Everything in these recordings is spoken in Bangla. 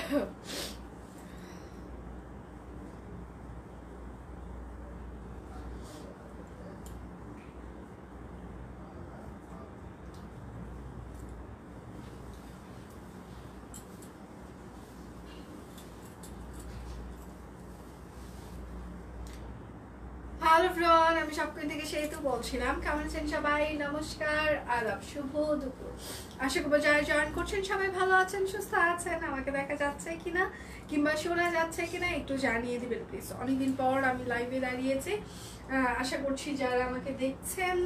হ্যালো এভরিওয়ান, আমি সবকিছু থেকে সেতু বলছিলাম। কেমন আছেন সবাই? নমস্কার, আদাব, শুভ দুপুর। আশা করবো যারা জয়েন করছেন সবাই ভালো আছেন, সুস্থ আছেন। আমাকে দেখা যাচ্ছে কিনা কিংবা শোনা যাচ্ছে কিনা একটু জানিয়ে দিবেন প্লিজ। অনেকদিন পর আমি লাইভে দাঁড়িয়েছি। আশা করছি যারা আমাকে দেখছেন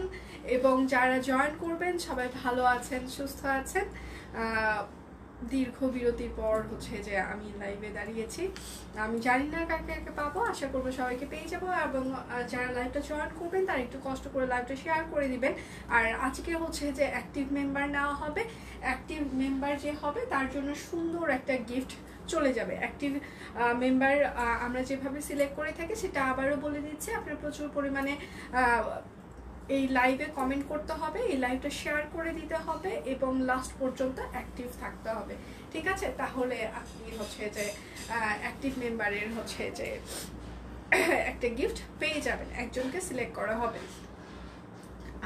এবং যারা জয়েন করবেন সবাই ভালো আছেন, সুস্থ আছেন। দীর্ঘ বিরতির পর হচ্ছে যে আমি লাইভে দাঁড়িয়েছি। আমি জানি না কাকে কাকে পাবো, আশা করবো সবাইকে পেয়ে যাবো। এবং যারা লাইভটা জয়েন করবেন তারা একটু কষ্ট করে লাইভটা শেয়ার করে দিবেন। আর আজকে হচ্ছে যে অ্যাক্টিভ মেম্বার নেওয়া হবে। অ্যাক্টিভ মেম্বার যে হবে তার জন্য সুন্দর একটা গিফট চলে যাবে। অ্যাক্টিভ মেম্বার আমরা যেভাবে সিলেক্ট করে থাকি সেটা আবারও বলে দিচ্ছি। আপনার প্রচুর পরিমাণে এই লাইভে কমেন্ট করতে হবে, এই লাইভটা শেয়ার করে দিতে হবে এবং লাস্ট পর্যন্ত অ্যাক্টিভ থাকতে হবে, ঠিক আছে? তাহলে আপনি হচ্ছে যে অ্যাক্টিভ মেম্বারের হচ্ছে যে একটা গিফট পেয়ে যাবেন, একজনকে সিলেক্ট করা হবে।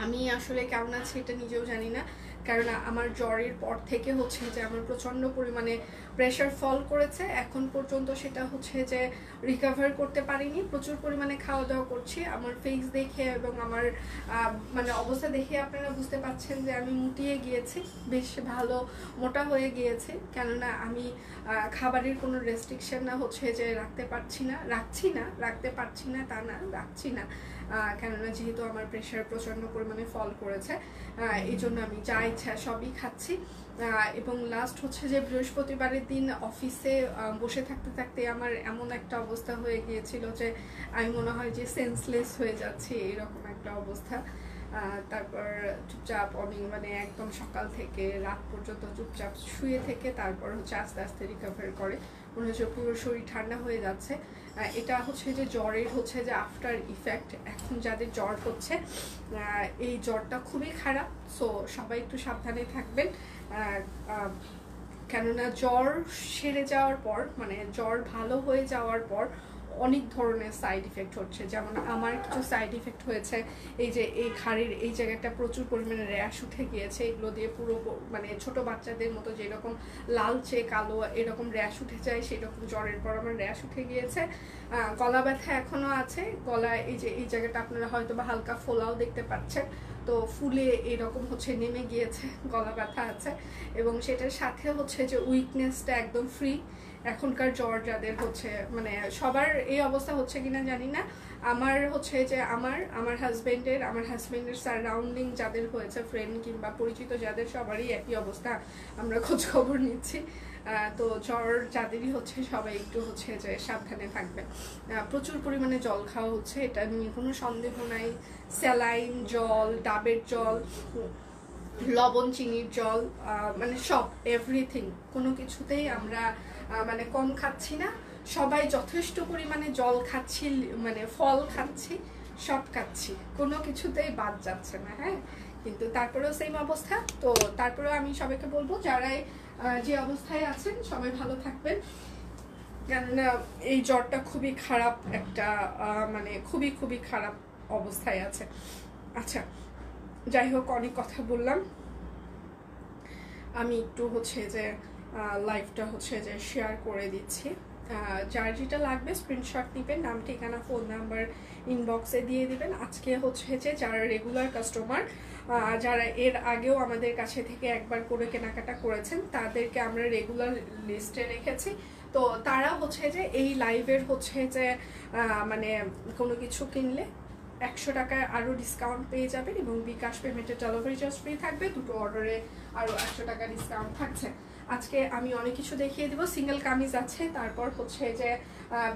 আমি আসলে কেমন আছি এটা নিজেও জানি না, কারণ আমার জ্বরের পর থেকে হচ্ছে যে আমার প্রচণ্ড পরিমাণে প্রেশার ফল করেছে। এখন পর্যন্ত সেটা হচ্ছে যে রিকভার করতে পারিনি। প্রচুর পরিমাণে খাওয়া দাওয়া করছি। আমার ফেস দেখে এবং আমার মানে অবস্থা দেখে আপনারা বুঝতে পারছেন যে আমি মুটিয়ে গিয়েছি, বেশ ভালো মোটা হয়ে গিয়েছে। কেননা আমি খাবারের কোনো রেস্ট্রিকশন না হচ্ছে যে রাখতে পারছি না, রাখতে পারছি না তা না, রাখছি না। কেননা যেহেতু আমার প্রেশার প্রচণ্ড পরিমাণে ফল করেছে, এই জন্য আমি যা ইচ্ছা সবই খাচ্ছি। এবং লাস্ট হচ্ছে যে বৃহস্পতিবারের দিন অফিসে বসে থাকতে থাকতে আমার এমন একটা অবস্থা হয়ে গিয়েছিল যে আমি মনে হয় যে সেন্সলেস হয়ে যাচ্ছি, এরকম একটা অবস্থা। তারপর চুপচাপ অনেক মানে একদম সকাল থেকে রাত পর্যন্ত চুপচাপ শুয়ে থেকে তারপর হচ্ছে আস্তে আস্তে রিকভার করে মনে হচ্ছে পুরো শরীর ঠান্ডা হয়ে যাচ্ছে। এটা হচ্ছে যে জ্বরের হচ্ছে যে আফটার ইফেক্ট। এখন যাদের জ্বর হচ্ছে এই জ্বরটা খুবই খারাপ, সো সবাই একটু সাবধানে থাকবেন। কেননা জ্বর সেরে যাওয়ার পর মানে জ্বর ভালো হয়ে যাওয়ার পর অনেক ধরনের সাইড ইফেক্ট হচ্ছে। যেমন আমার কিছু সাইড ইফেক্ট হয়েছে, এই যে এই ঘাড়ের এই জায়গাটা প্রচুর পরিমাণে র্যাশ উঠে গিয়েছে। এগুলো দিয়ে পুরো মানে ছোট বাচ্চাদের মতো যেরকম লালচে কালো এরকম র্যাশ উঠে যায়, সেরকম জ্বরের পর আমার র্যাশ উঠে গিয়েছে। গলা ব্যথা এখনো আছে, গলায় এই যে এই জায়গাটা আপনারা হয়তো বা হালকা ফোলাও দেখতে পাচ্ছেন, তো ফুলে এরকম হচ্ছে নেমে গিয়েছে, গলা ব্যথা আছে। এবং সেটার সাথে হচ্ছে যে উইকনেসটা একদম ফ্রি। এখনকার জ্বর যাদের হচ্ছে মানে সবার এই অবস্থা হচ্ছে কিনা জানি না, আমার হচ্ছে যে আমার হাজবেন্ডের সারাউন্ডিং যাদের হয়েছে, ফ্রেন্ড কিংবা পরিচিত যাদের, সবারই একই অবস্থা। আমরা খোঁজ খবর নিচ্ছি। তো জ্বর যাদেরই হচ্ছে সবাই একটু হচ্ছে যে সাবধানে থাকবেন। প্রচুর পরিমাণে জল খাওয়া হচ্ছে, এটা নিয়ে কোনো সন্দেহ নাই। স্যালাইন জল, ডাবের জল, লবণ চিনির জল, মানে সব এভরিথিং, কোনো কিছুতেই আমরা মানে কম খাচ্ছি না। সবাই যথেষ্ট পরিমাণে জল খাচ্ছি, মানে ফল খাচ্ছি, সব খাচ্ছি, কোনো কিছুতেই বাদ যাচ্ছে না। হ্যাঁ, কিন্তু তারপরেও সেম অবস্থা। তো তারপরেও আমি সবাইকে বলবো যারাই যে অবস্থায় আছেন সবাই ভালো থাকবেন, কেননা এই জ্বরটা খুবই খারাপ একটা মানে খুবই খুবই খারাপ অবস্থায় আছে। আচ্ছা, যাই হোক, অনেক কথা বললাম। আমি একটু হচ্ছে যে লাইভটা হচ্ছে যে শেয়ার করে দিচ্ছি। যার যেটা লাগবে স্ক্রিনশট নেবেন, নাম ঠিকানা ফোন নাম্বার ইনবক্সে দিয়ে দিবেন। আজকে হচ্ছে যে যারা রেগুলার কাস্টমার, যারা এর আগেও আমাদের কাছে থেকে একবার করে কেনাকাটা করেছেন, তাদেরকে আমরা রেগুলার লিস্টে রেখেছি। তো তারা হচ্ছে যে এই লাইভের হচ্ছে যে মানে কোনো কিছু কিনলে 100 টাকায় আরও ডিসকাউন্ট পেয়ে যাবেন এবং বিকাশ পেমেন্টের ডেলিভারি চার্জ ফ্রি থাকবে। দুটো অর্ডারে আরও 100 টাকা ডিসকাউন্ট থাকছে। আজকে আমি অনেক কিছু দেখিয়ে দিব। সিঙ্গেল কামিজ আছে, তারপর হচ্ছে যে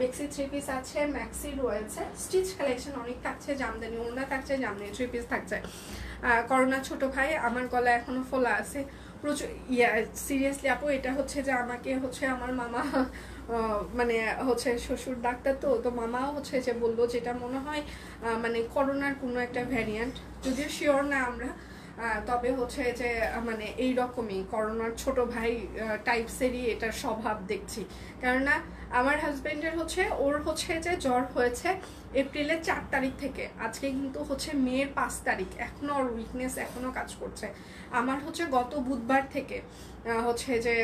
বেক্সি থ্রি পিস আছে, ম্যাক্সি রয়েছে, স্টিচ কালেকশন অনেক থাকছে, জামদানি ওড়না থাকছে, জামদানি থ্রি পিস থাকছে। করোনা ছোট ভাই, আমার গলা এখনো ফোলা আছে প্রচুর। সিরিয়াসলি আপু, এটা হচ্ছে যে আমাকে হচ্ছে আমার মামা মানে হচ্ছে শ্বশুর ডাক্তার, তো মামাও হচ্ছে যে বললো যেটা মনে হয় মানে করোনার কোনো একটা ভ্যারিয়েন্ট, যদিও শিওর না আমরা, তবে হচ্ছে যে মানে এইরকমই করোনার ছোট ভাই টাইপসেরই এটার স্বভাব দেখছি। কেননা আমার হাজবেন্ডের ওর যে জ্বর হয়েছে এপ্রিলের 4 তারিখ থেকে, আজকে কিন্তু মের 5 তারিখ, এখনো ওর উইকনেস এখনো কাজ করছে। আমার গত বুধবার থেকে যে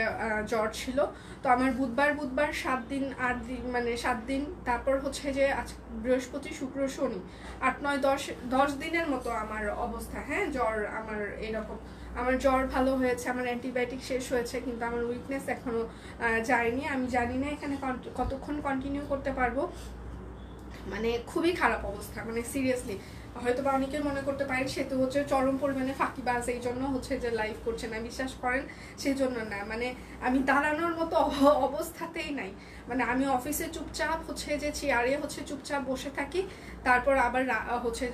জ্বর ছিল। তো আমার বুধবার 7 দিন 8 দিন মানে 7 দিন, তারপর যে আজ বৃহস্পতি শুক্র শনি 8 9 10 দিনের মতো আমার অবস্থা। হ্যাঁ, জ্বর আমার এরকম, আমার জ্বর ভালো হয়েছে, আমার অ্যান্টিবায়োটিক শেষ হয়েছে, কিন্তু আমার উইকনেস এখনো যায়নি। আমি জানি না এখানে কতক্ষণ কন্টিনিউ করতে পারবো। মানে খুবই খারাপ অবস্থা, মানে সিরিয়াসলি। হয়তো বা অনেকে মনে করতে পারেন সে তো চরম পরিমাণে ফাঁকিবাজ, এই জন্য যে লাইভ করছে না, বিশ্বাস করেন সেই জন্য না। মানে আমি দাঁড়ানোর মতো অবস্থাতেই নাই। মানে আমি অফিসে চুপচাপ যে চেয়ারে চুপচাপ বসে থাকি, তারপর আবার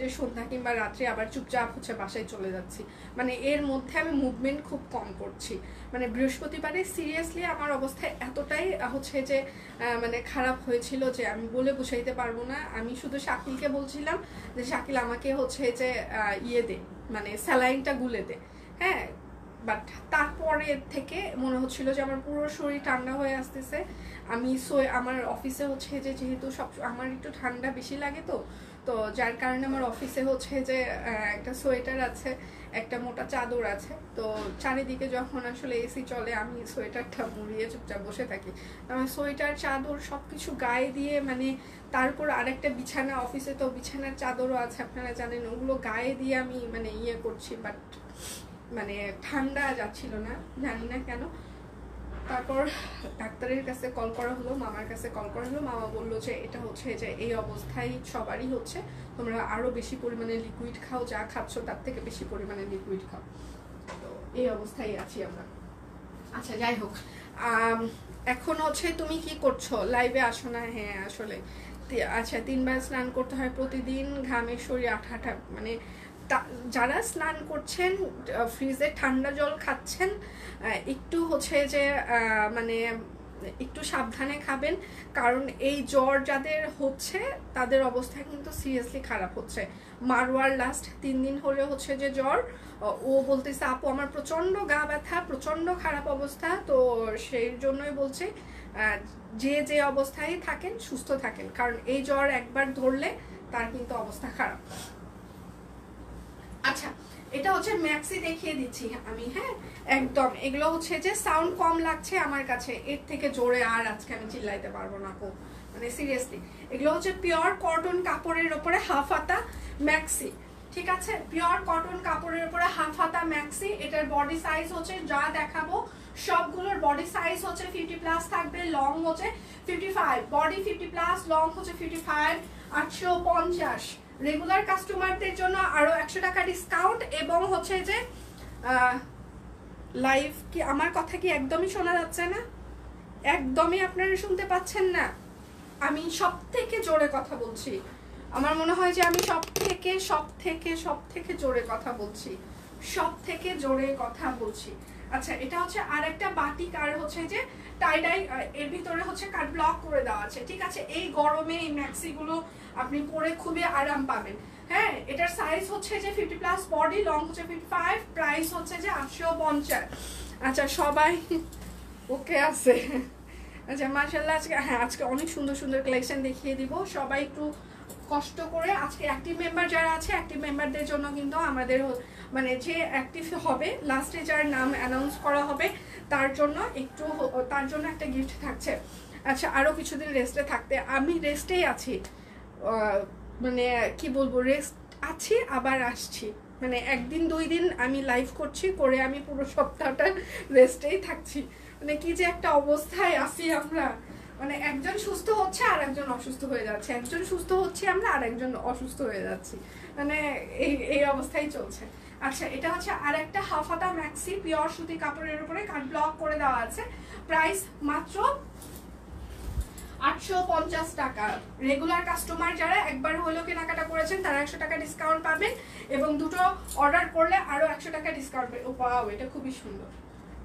যে সন্ধ্যা কিংবা রাত্রে আবার চুপচাপ বাসায় চলে যাচ্ছি। মানে এর মধ্যে আমি মুভমেন্ট খুব কম করছি। মানে বৃহস্পতিবারে সিরিয়াসলি আমার অবস্থা এতটাই যে মানে খারাপ হয়েছিল যে আমি বলে বুঝাইতে পারবো না। আমি শুধু শাকিলকে বলছিলাম যে শাকিল আমাকে যে ইয়ে দে, মানে স্যালাইনটা গুলে দে। হ্যাঁ, বাট তারপরে থেকে মনে হচ্ছিল যে আমার পুরো শরীর ঠান্ডা হয়ে আসতেছে। আমি আমার অফিসে যে যেহেতু আমার একটু ঠান্ডা বেশি লাগে, তো যার কারণে আমার অফিসে যে একটা সোয়েটার আছে, একটা মোটা চাদর আছে। তো চারিদিকে যখন আসলে এসি চলে আমি সোয়েটারটা মুড়িয়ে চুপচাপ বসে থাকি। আমার সোয়েটার চাদর সবকিছু গায়ে দিয়ে, মানে তারপর আরেকটা বিছানা, অফিসে তো বিছানার চাদরও আছে আপনারা জানেন, ওগুলো গায়ে দিয়ে আমি মানে ইয়ে করছি, বাট মানে ঠান্ডা যাচ্ছিল না, জানি না কেন। তারপর ডাক্তারের কাছে কল করা হলো, মামার কাছে কল করা হলো। মামা বললো যে এটা যে এই অবস্থায় সবারই তোমরা আরো বেশি পরিমাণে লিকুইড খাও, যা খাচ্ছ তার থেকে বেশি পরিমাণে লিকুইড খাও। তো এই অবস্থায় আছি আমরা। আচ্ছা, যাই হোক, এখন তুমি কি করছো? লাইভে আসো না? হ্যাঁ, আসলে আচ্ছা 3 বার স্নান করতে হয় প্রতিদিন, ঘামের শরীর আঠা, মানে যারা স্নান করছেন ফ্রিজে ঠান্ডা জল খাচ্ছেন, একটু যে মানে একটু সাবধানে খাবেন, কারণ এই জ্বর যাদের হচ্ছে তাদের অবস্থা কিন্তু সিরিয়াসলি খারাপ হচ্ছে। মারওয়ার লাস্ট 3 দিন হলে যে জ্বর, ও বলতেছে আপু আমার প্রচন্ড গা ব্যথা, প্রচন্ড খারাপ অবস্থা। তো সেই জন্যই বলছে যে অবস্থায় থাকেন সুস্থ থাকেন, কারণ এই জ্বর একবার ধরলে তার কিন্তু অবস্থা খারাপ। আচ্ছা, এটা ম্যাক্সি দেখিয়ে দিচ্ছি আমি। হ্যাঁ, একদম এগুলো যে সাউন্ড কম লাগছে আমার কাছে, এর থেকে জোরে আর আজকে আমি চিল্লাইতে পারবো না কো, মানে সিরিয়াসলি। এগুলো পিওর কটন কাপড়ের উপরে হাফ হাতা ম্যাক্সি, ঠিক আছে? পিওর কটন কাপড়ের উপরে হাফ হাতা ম্যাক্সি। এটার বডি সাইজ যা দেখাবো সবগুলোর বডি সাইজ 50+ থাকবে, লং 55, বডি 50+, লং 55, 850। রেগুলার কাস্টমারদের জন্য আরো 100 টাকা ডিসকাউন্ট। এবং যে লাইভ কি আমার কথা কি একদমই শোনা যাচ্ছে না? একদমই আপনারা শুনতে পাচ্ছেন না? আমি সব থেকে জোরে কথা বলছি, আমার মনে হয় যে আমি সব থেকে জোরে কথা বলছি, সব থেকে জোরে কথা বলছি। আচ্ছা, এটা আর একটা বাটিক, আর যে টাইডাই, এর ভিতরে কাট ব্লক করে দেওয়া আছে, ঠিক আছে? এই গরমে এই ম্যাক্সি গুলো আপনি পরে খুবই আরাম পাবেন। হ্যাঁ, এটার সাইজ যে 50+, বডি লং 55, প্রাইস যে 850। আচ্ছা, সবাই ওকে আছে? আচ্ছা, মাশাআল্লাহ। আজকে অনেক সুন্দর সুন্দর কালেকশন দেখিয়ে দিব। সবাই একটু কষ্ট করে, আজকে অ্যাক্টিভ মেম্বার যারা আছে, অ্যাক্টিভ মেম্বারদের জন্য কিন্তু আমাদের মানে যে অ্যাক্টিভ হবে লাস্টে যার নাম অ্যানাউন্স করা হবে তার জন্য একটা গিফট থাকছে। আচ্ছা, আরো কিছুদিন রেস্টে থাকতে, আমি রেস্টেই আছি, মানে কি বলবো, রেস্ট আছি আবার আসছি, মানে 1 দিন 2 দিন আমি লাইভ করছি, করে আমি পুরো সপ্তাহটা রেস্টেই থাকছি। মানে কি যে একটা অবস্থায় আছি আমরা, মানে একজন সুস্থ হচ্ছে আর একজন অসুস্থ হয়ে যাচ্ছে, একজন সুস্থ হচ্ছে আমরা আর একজন অসুস্থ হয়ে যাচ্ছি, মানে এই অবস্থায় চলছে। আচ্ছা, এটা আর একটা হাফ হাতা ম্যাক্সি, পিওর সুতি কাপড়ের উপরে কাট ব্লক করে দেওয়া আছে, প্রাইস মাত্র 850 টাকা। রেগুলার কাস্টমার যারা একবার হলেও কেনাকাটা করেছেন তারা 100 টাকা ডিসকাউন্ট পাবেন, এবং দুটো অর্ডার করলে আরো 100 টাকা ডিসকাউন্ট পাবেন। এটা খুবই সুন্দর,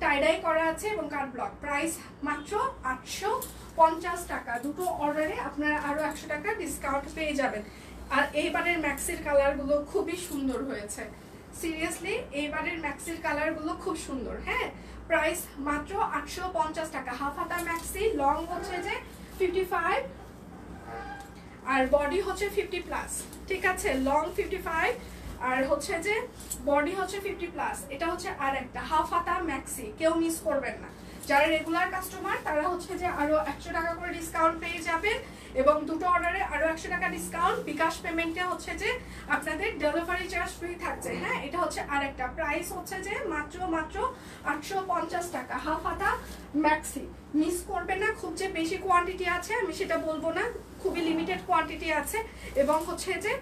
টাইডাই করা আছে এবং কাট ব্লক, প্রাইস মাত্র 850 টাকা। দুটো অর্ডারে আপনারা আরো 100 টাকা ডিসকাউন্ট পেয়ে যাবেন। আর এইবারের ম্যাক্সির কালারগুলো খুবই সুন্দর হয়েছে, সিরিয়াসলি এইবারের ম্যাক্সির কালারগুলো খুব সুন্দর। হ্যাঁ, প্রাইস মাত্র 850 টাকা। হাফ হাতা ম্যাক্সি, লং হচ্ছে যে 55 আর বডি হচ্ছে 50 প্লাস। ঠিক আছে, লং 55 আর হচ্ছে যে বডি হচ্ছে 50 প্লাস। এটা হচ্ছে আর একটা হাফ হাতা ম্যাক্সি, কেউ মিস করবেন না। যারা রেগুলার কাস্টমার তারা হচ্ছে যে আরো 100 টাকা করে ডিসকাউন্ট পেয়ে যাবেন এবং দুটো অর্ডারে আরো 100 টাকা ডিসকাউন্ট। বিকাশ পেমেন্টে হচ্ছে যে আপনাদের ডেলিভারি চার্জ ফ্রি থাকছে। হ্যাঁ, এটা হচ্ছে আরেকটা প্রাইস হচ্ছে যে মাত্র 850 টাকা হাফ হাতা ম্যাক্সি। মিস করবেন না। খুব যে বেশি কোয়ান্টিটি আছে আমি সেটা বলবো না, খুবই লিমিটেড কোয়ান্টিটি আছে এবং হচ্ছে যে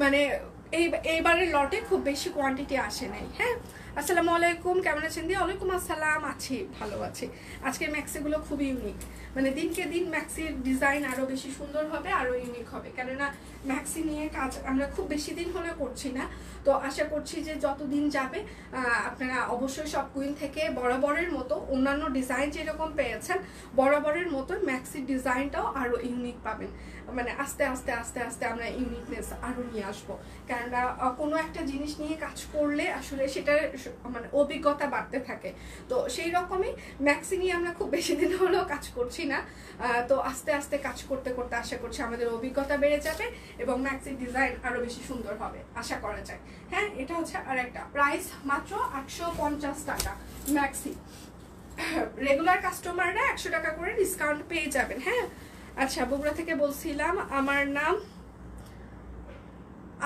মানে এইবারের লটে খুব বেশি কোয়ান্টিটি আসে নাই। হ্যাঁ, আসসালামু আলাইকুম, কেমন আছেন? দিয়ে ওয়ালাইকুম আসসালাম, আছি, ভালো আছি। আজকের ম্যাক্সিগুলো খুবই ইউনিক, মানে দিনকে দিন ম্যাক্সির ডিজাইন আরো বেশি সুন্দর হবে, আরো ইউনিক হবে। কেননা ম্যাক্সি নিয়ে কাজ আমরা খুব বেশি দিন হলে করছি না, তো আশা করছি যে যতদিন যাবে আপনারা অবশ্যই সব কুইন থেকে বরাবরের মতো অন্যান্য ডিজাইন যেরকম পেয়েছেন বরাবরের মতো ম্যাক্সির ডিজাইনটাও আরো ইউনিক পাবেন। মানে আস্তে আস্তে আস্তে আস্তে আমরা ইউনিকনেস আরো নিয়ে আসবো। কেননা কোনো একটা জিনিস নিয়ে কাজ করলে আসলে সেটার মানে অভিজ্ঞতা বাড়তে থাকে। তো সেই রকমই ম্যাক্সি নিয়ে আমরা খুব বেশি দিন হলেও কাজ করছি না, তো আস্তে আস্তে কাজ করতে করতে আশা করছি আমাদের অভিজ্ঞতা বেড়ে যাবে এবং ম্যাক্সির ডিজাইন আরো বেশি সুন্দর হবে আশা করা যায়। হ্যাঁ, এটা হচ্ছে আর একটা প্রাইস মাত্র 850 টাকা ম্যাক্সি। রেগুলার কাস্টমাররা 100 টাকা করে ডিসকাউন্ট পেয়ে যাবেন। হ্যাঁ, আচ্ছা, বগুড়া থেকে বলছিলাম, আমার নাম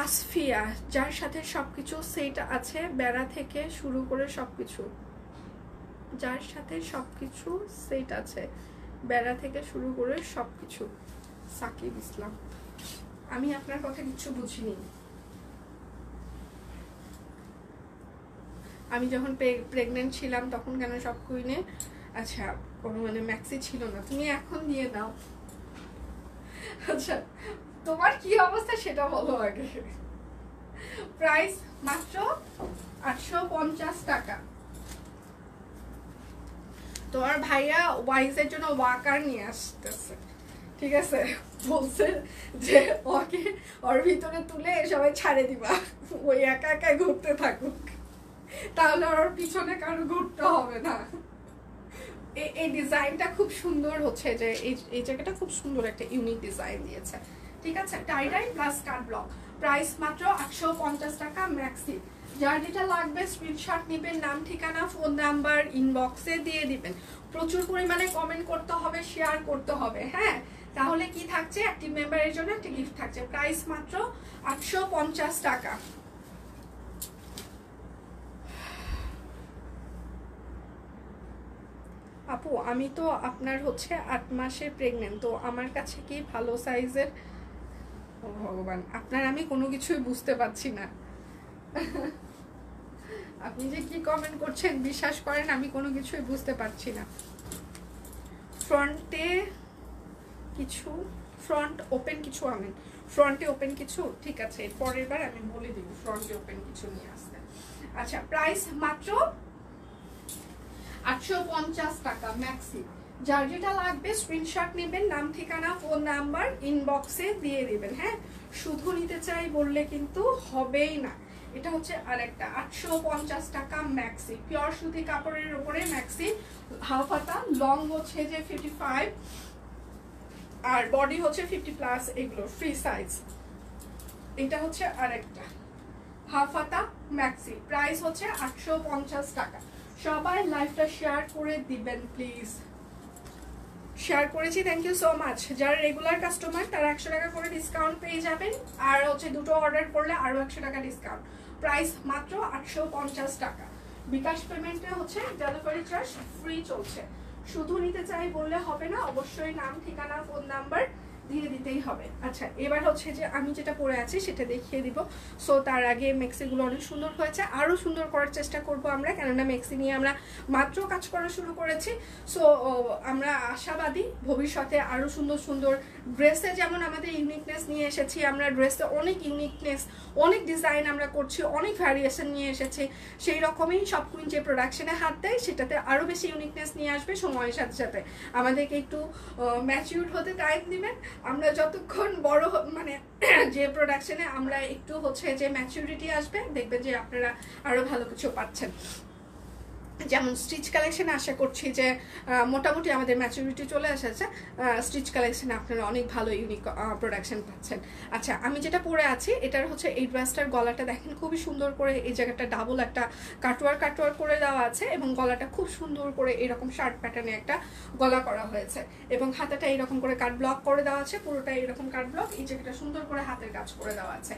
আসফিয়া, যার সাথে সবকিছু সেট আছে, বেড়া থেকে শুরু করে সবকিছু, যার সাথে সবকিছু সেট আছে, বেড়া থেকে শুরু করে সবকিছু। সাকিব ইসলাম। আমি আপনার কথা কিছু বুঝিনি। আমি যখন প্রেগনেন্ট ছিলাম তখন কেন সব কুইনে আচ্ছা কোনো মানে ম্যাক্সি ছিল না, তুমি এখন নিয়ে নাও। আচ্ছা, তোমার কি অবস্থা সেটা বলো আগে। প্রাইস মাত্র 850 টাকা। তোমার ভাইয়া ওয়াইজের জন্য ওয়াকার নিয়ে আসতেছে, ঠিক আছে? বলছে যে ওকে ওর ভিতরে তুলে সবাই ছাড়ে দিবা, ওই একা একা ঘুরতে থাকুক, তাহলে ওর পিছনে কারো ঘুরতে হবে না। এই ডিজাইনটা খুব সুন্দর হচ্ছে, যে এই জায়গাটা খুব সুন্দর একটা ইউনিক ডিজাইন দিয়েছে। ঠিক আছে, টাই প্লাস কাট ব্লক। প্রাইস মাত্র 850 টাকা ম্যাক্সি। যার যেটা লাগবে স্ক্রিনশট নেবেন, নাম ঠিকানা ফোন নাম্বার ইনবক্সে দিয়ে দিবেন। প্রচুর পরিমাণে কমেন্ট করতে হবে, শেয়ার করতে হবে। হ্যাঁ, তাহলে কি থাকছে, অ্যাক্টিভ মেম্বারের জন্য একটা গিফট থাকছে। প্রাইস মাত্র 850 টাকা। আপু, আমি তো আপনার হচ্ছে 8 মাসে প্রেগনেন্ট, তো আমার কাছে কি ভালো সাইজের, ও ভগবান, আপনার আমি কোনো কিছুই বুঝতে পারছি না। আপনি যে কি কমেন্ট করছেন বিশ্বাস করেন আমি কোনো কিছুই বুঝতে পারছি না। ফ্রন্টে কিছু, ফ্রন্ট ওপেন কিছু, আমি ফ্রন্টে ওপেন কিছু, ঠিক আছে, পরের বার আমি বলে দিব ফ্রন্টে ওপেন কিছু নিয়ে আসতে। আচ্ছা, প্রাইস মাত্র 850 টাকা ম্যাক্সি। যার যেটা লাগবে স্ক্রিনশট নেবেন, নাম ঠিকানা ফোন নাম্বার ইনবক্সে দিয়ে দিবেন। হ্যাঁ, শুধু নিতে চাই বললে কিন্তু হবেই না। এটা হচ্ছে আরেকটা 850 টাকা ম্যাক্সি, পিওর সুতি কাপড়ের উপরে ম্যাক্সি, হাফ হাতা, লং হচ্ছে যে 55 আর বডি হচ্ছে 50 প্লাস, এগুলো ফ্রি সাইজ। এটা হচ্ছে আরেকটা হাফ হাতা ম্যাক্সি, প্রাইস হচ্ছে 850 টাকা। সবাই লাইভটা শেয়ার করে দিবেন প্লিজ। শেয়ার করেছি, থ্যাংক ইউ সো মাচ। যারা রেগুলার কাস্টমার তারা 100 টাকা করে ডিসকাউন্ট পেয়ে যাবেন, আর হচ্ছে দুটো অর্ডার করলে আরো 100 টাকা ডিসকাউন্ট। প্রাইস মাত্র 850 টাকা। বিকাশ পেমেন্টে হচ্ছে ডেলিভারি চার্জ ফ্রি চলছে। শুধু নিতে চাই বললে হবে না, অবশ্যই নাম ঠিকানা ফোন নাম্বার দিয়ে দিতেই হবে। আচ্ছা, এবার হচ্ছে যে আমি যেটা পরে আছি সেটা দেখিয়ে দিব। সো তার আগে মেক্সিগুলো অনেক সুন্দর হয়েছে, আরও সুন্দর করার চেষ্টা করব আমরা, কেননা মেক্সি নিয়ে আমরা মাত্র কাজ করা শুরু করেছি। সো আমরা আশাবাদী ভবিষ্যতে আরও সুন্দর সুন্দর ড্রেসে যেমন আমাদের ইউনিকনেস নিয়ে এসেছি, আমরা ড্রেসে অনেক ইউনিকনেস, অনেক ডিজাইন আমরা করছি, অনেক ভ্যারিয়েশন নিয়ে এসেছি। সেই রকমই সব কুইন যে প্রোডাকশনে হাত দেয় সেটাতে আরও বেশি ইউনিকনেস নিয়ে আসবে সময়ের সাথে সাথে। আমাদেরকে একটু ম্যাচিউর হতে টাইম দিবেন, আমরা যতক্ষণ বড় মানে যে প্রোডাকশনে আমরা একটু হচ্ছে যে ম্যাচুরিটি আসবে, দেখবেন যে আপনারা আরো ভালো কিছু পাচ্ছেন। যেমন স্টিচ কালেকশনে আশা করছি যে মোটামুটি আমাদের ম্যাচুরিটি চলে এসেছে, স্টিচ কালেকশনে আপনারা অনেক ভালো ইউনিক প্রোডাকশন পাচ্ছেন। আচ্ছা, আমি যেটা পরে আছি এটার হচ্ছে এই ড্রেসটার গলাটা দেখেন খুবই সুন্দর করে এই জায়গাটা ডাবল একটা কাটওয়ার করে দেওয়া আছে, এবং গলাটা খুব সুন্দর করে এরকম শার্ট প্যাটার্নে একটা গলা করা হয়েছে, এবং হাতাটা এরকম করে কাট ব্লক করে দেওয়া আছে, পুরোটা এরকম কাট ব্লক, এই জায়গাটা সুন্দর করে হাতের কাজ করে দেওয়া আছে,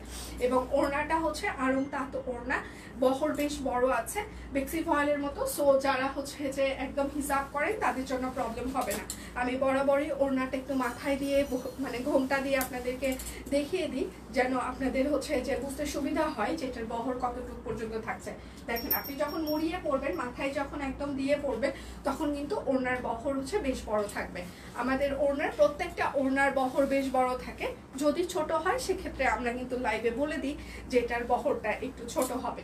এবং ওড়নাটা হচ্ছে আড়ং তাঁত ওড়না, বহর বেশ বড় আছে, বেক্সি ফয়েলের মতো। সো যারা হচ্ছে যে একদম হিসাব করেন তাদের জন্য প্রবলেম হবে না। আমি বরাবরই ওড়নাটা একটু মাথায় দিয়ে মানে ঘোমটা দিয়ে আপনাদেরকে দেখিয়ে দিই, যেন আপনাদের হচ্ছে যে বুঝতে সুবিধা হয় যে এটার বহর কতটুকু পর্যন্ত থাকছে। দেখেন, আপনি যখন মুড়িয়ে পড়বেন, মাথায় যখন একদম দিয়ে পড়বেন, তখন কিন্তু ওড়নার বহর হচ্ছে বেশ বড় থাকবে। আমাদের ওড়নার প্রত্যেকটা ওড়নার বহর বেশ বড় থাকে। যদি ছোট হয় সেক্ষেত্রে আমরা কিন্তু লাইভে বলে দিই যে এটার বহরটা একটু ছোট হবে,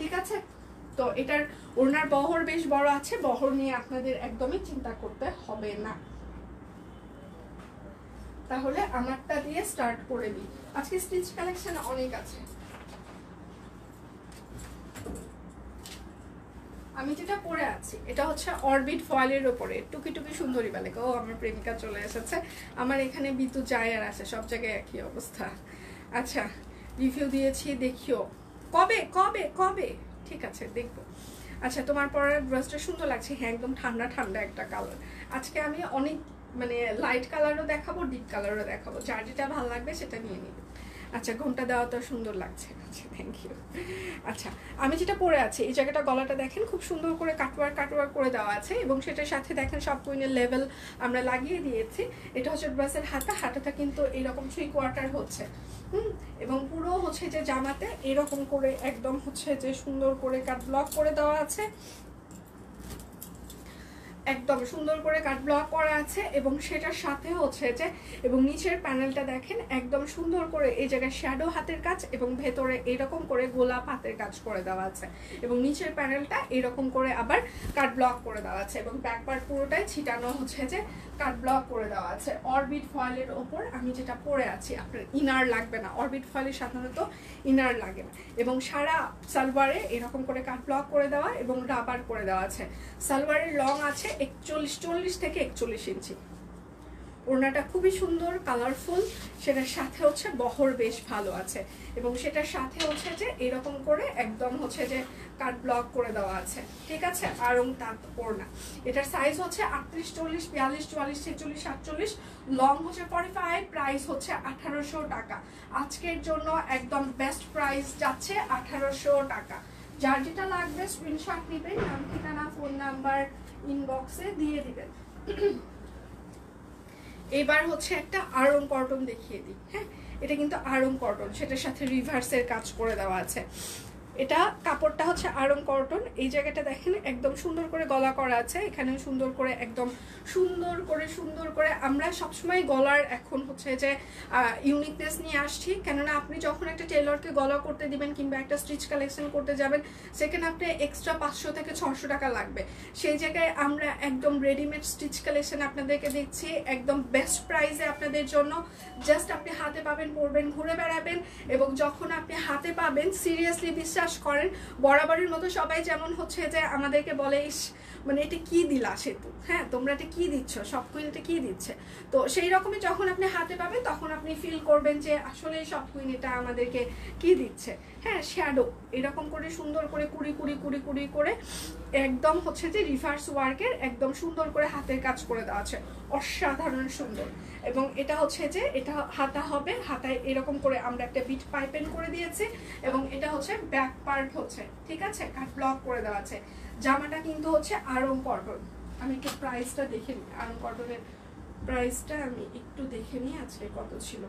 ঠিক আছে? তো এটার ওড়নার বহর বেশ বড় আছে, বহর নিয়ে আপনাদের একদমই চিন্তা করতে হবে না। তাহলে আমারটা দিয়ে স্টার্ট করে দিই। আজকে স্টিচ কালেকশন অনেক আছে। আমি যেটা পরে আছি এটা হচ্ছে অরবিট ফয়েলের উপরে টুকি টুকি সুন্দরী বালিকা। ও, আমার প্রেমিকা চলে এসেছে। আমার এখানে বিদ্যু যায় আর আসে, সব জায়গায় একই অবস্থা। আচ্ছা, রিভিউ দিয়েছি, দেখিও কবে কবে কবে। ঠিক আছে, দেখবো। আচ্ছা, তোমার পরের ড্রেসটা সুন্দর লাগছে। হ্যাঁ, একদম ঠান্ডা ঠান্ডা একটা কালার। আজকে আমি অনেক মানে লাইট কালারও দেখাবো, ডিপ কালারও দেখাবো, যার যেটা ভালো লাগবে সেটা নিয়ে নিবে। আচ্ছা, ঘোমটা দেওয়া তো সুন্দর লাগছে। আচ্ছা, থ্যাংক ইউ। আচ্ছা, আমি যেটা পরে আছি এই জায়গাটা গলাটা দেখেন খুব সুন্দর করে কাটওয়ার করে দেওয়া আছে, এবং সেটার সাথে দেখেন সব কুইনের লেভেল আমরা লাগিয়ে দিয়েছি। এটা হচ্ছে ড্রেসের হাতাটা কিন্তু এরকম 3/4 হচ্ছে, এবং পুরো হচ্ছে যে জামাতে এরকম করে একদম হচ্ছে যে সুন্দর করে কাট ব্লক করে দেওয়া আছে, একদম সুন্দর করে কাট ব্লক করা আছে, এবং সেটার সাথে হচ্ছে যে এবং নিচের প্যানেলটা দেখেন একদম সুন্দর করে এই জায়গায় শ্যাডো হাতের কাজ, এবং ভেতরে এরকম করে গোলাপ হাতের কাজ করে দেওয়া আছে, এবং নিচের প্যানেলটা এরকম করে আবার কাট ব্লক করে দেওয়া আছে, এবং ব্যাক পার্ট পুরোটাই ছিটানো হচ্ছে যে কাট ব্লক করে দেওয়া আছে। অরবিট ফয়েলের ওপর আমি যেটা পরে আছি, আপনার ইনার লাগবে না, অরবিট ফয়েলের সাধারণত ইনার লাগে না, এবং সারা সালোয়ারে এরকম করে কাট ব্লক করে দেওয়া এবং রাবার করে দেওয়া আছে। সালোয়ারের লং আছে 40 থেকে 41 ইঞ্চি। ওড়নাটা খুবই সুন্দর কালারফুল, সেটার সাথে হচ্ছে বহর বেশ ভালো আছে, এবং সেটার সাথে হচ্ছে যে এরকম করে একদম হচ্ছে যে কাট ব্লক করে দেওয়া আছে, ঠিক আছে? আড়ং তাঁত ওড়না। এটার সাইজ হচ্ছে 38, 40, 42, 44, 46, 47, লং হচ্ছে 45, প্রাইস হচ্ছে 1800 টাকা। আজকের জন্য একদম বেস্ট প্রাইস যাচ্ছে 1800 টাকা। যার যেটা লাগবে স্ক্রিনশট নেবেন, নাম ঠিকানা ফোন নাম্বার ইনবক্সে দিয়ে দিবেন। এবার হচ্ছে একটা আড়ং কটন দেখিয়ে দিই। হ্যাঁ, এটা কিন্তু আড়ং কটন, সেটার সাথে রিভার্সের কাজ করে দেওয়া আছে। এটা কাপড়টা হচ্ছে আড়ং কটন। এই জায়গাটা দেখেন একদম সুন্দর করে গলা করা আছে, এখানেও সুন্দর করে একদম সুন্দর করে আমরা সবসময় গলার এখন হচ্ছে যে ইউনিকনেস নিয়ে আসছি, কেননা আপনি যখন একটা টেলরকে গলা করতে দিবেন কিংবা একটা স্টিচ কালেকশন করতে যাবেন, সেখানে আপনি এক্সট্রা 500 থেকে 600 টাকা লাগবে। সেই জায়গায় আমরা একদম রেডিমেড স্টিচ কালেকশন আপনাদেরকে দিচ্ছি একদম বেস্ট প্রাইসে আপনাদের জন্য। জাস্ট আপনি হাতে পাবেন, পরবেন, ঘুরে বেড়াবেন, এবং যখন আপনি হাতে পাবেন সিরিয়াসলি বিশ্বাস করেন, বরাবরের মতো সবাই যেমন হচ্ছে যে আমাদেরকে বলে মানে এটা কি দিলা সেতু, হ্যাঁ তোমরা এটা কি দিচ্ছ, সব কুইন এটা কি দিচ্ছে, তো সেই রকমই যখন আপনি হাতে পাবেন তখন আপনি ফিল করবেন যে আসলে সব কুইন এটা আমাদেরকে কি দিচ্ছে। হ্যাঁ, শ্যাডো এরকম করে সুন্দর করে কুড়ি করে একদম হচ্ছে যে রিভার্স ওয়ার্কের একদম সুন্দর করে হাতের কাজ করে দেওয়া আছে, অসাধারণ সুন্দর। এবং এটা হচ্ছে যে এটা হাতা হবে, হাতায় এরকম করে আমরা একটা বিট পাইপেন করে দিয়েছি, এবং এটা হচ্ছে ব্যাক পার্ট হচ্ছে, ঠিক আছে, কাট ব্লক করে দেওয়া আছে। জামাটা কিন্তু হচ্ছে আড়ং কটন। আমি একটু প্রাইসটা দেখে নিই, আড়ং কটনের প্রাইসটা আমি একটু দেখে নিই আজকে কত ছিল।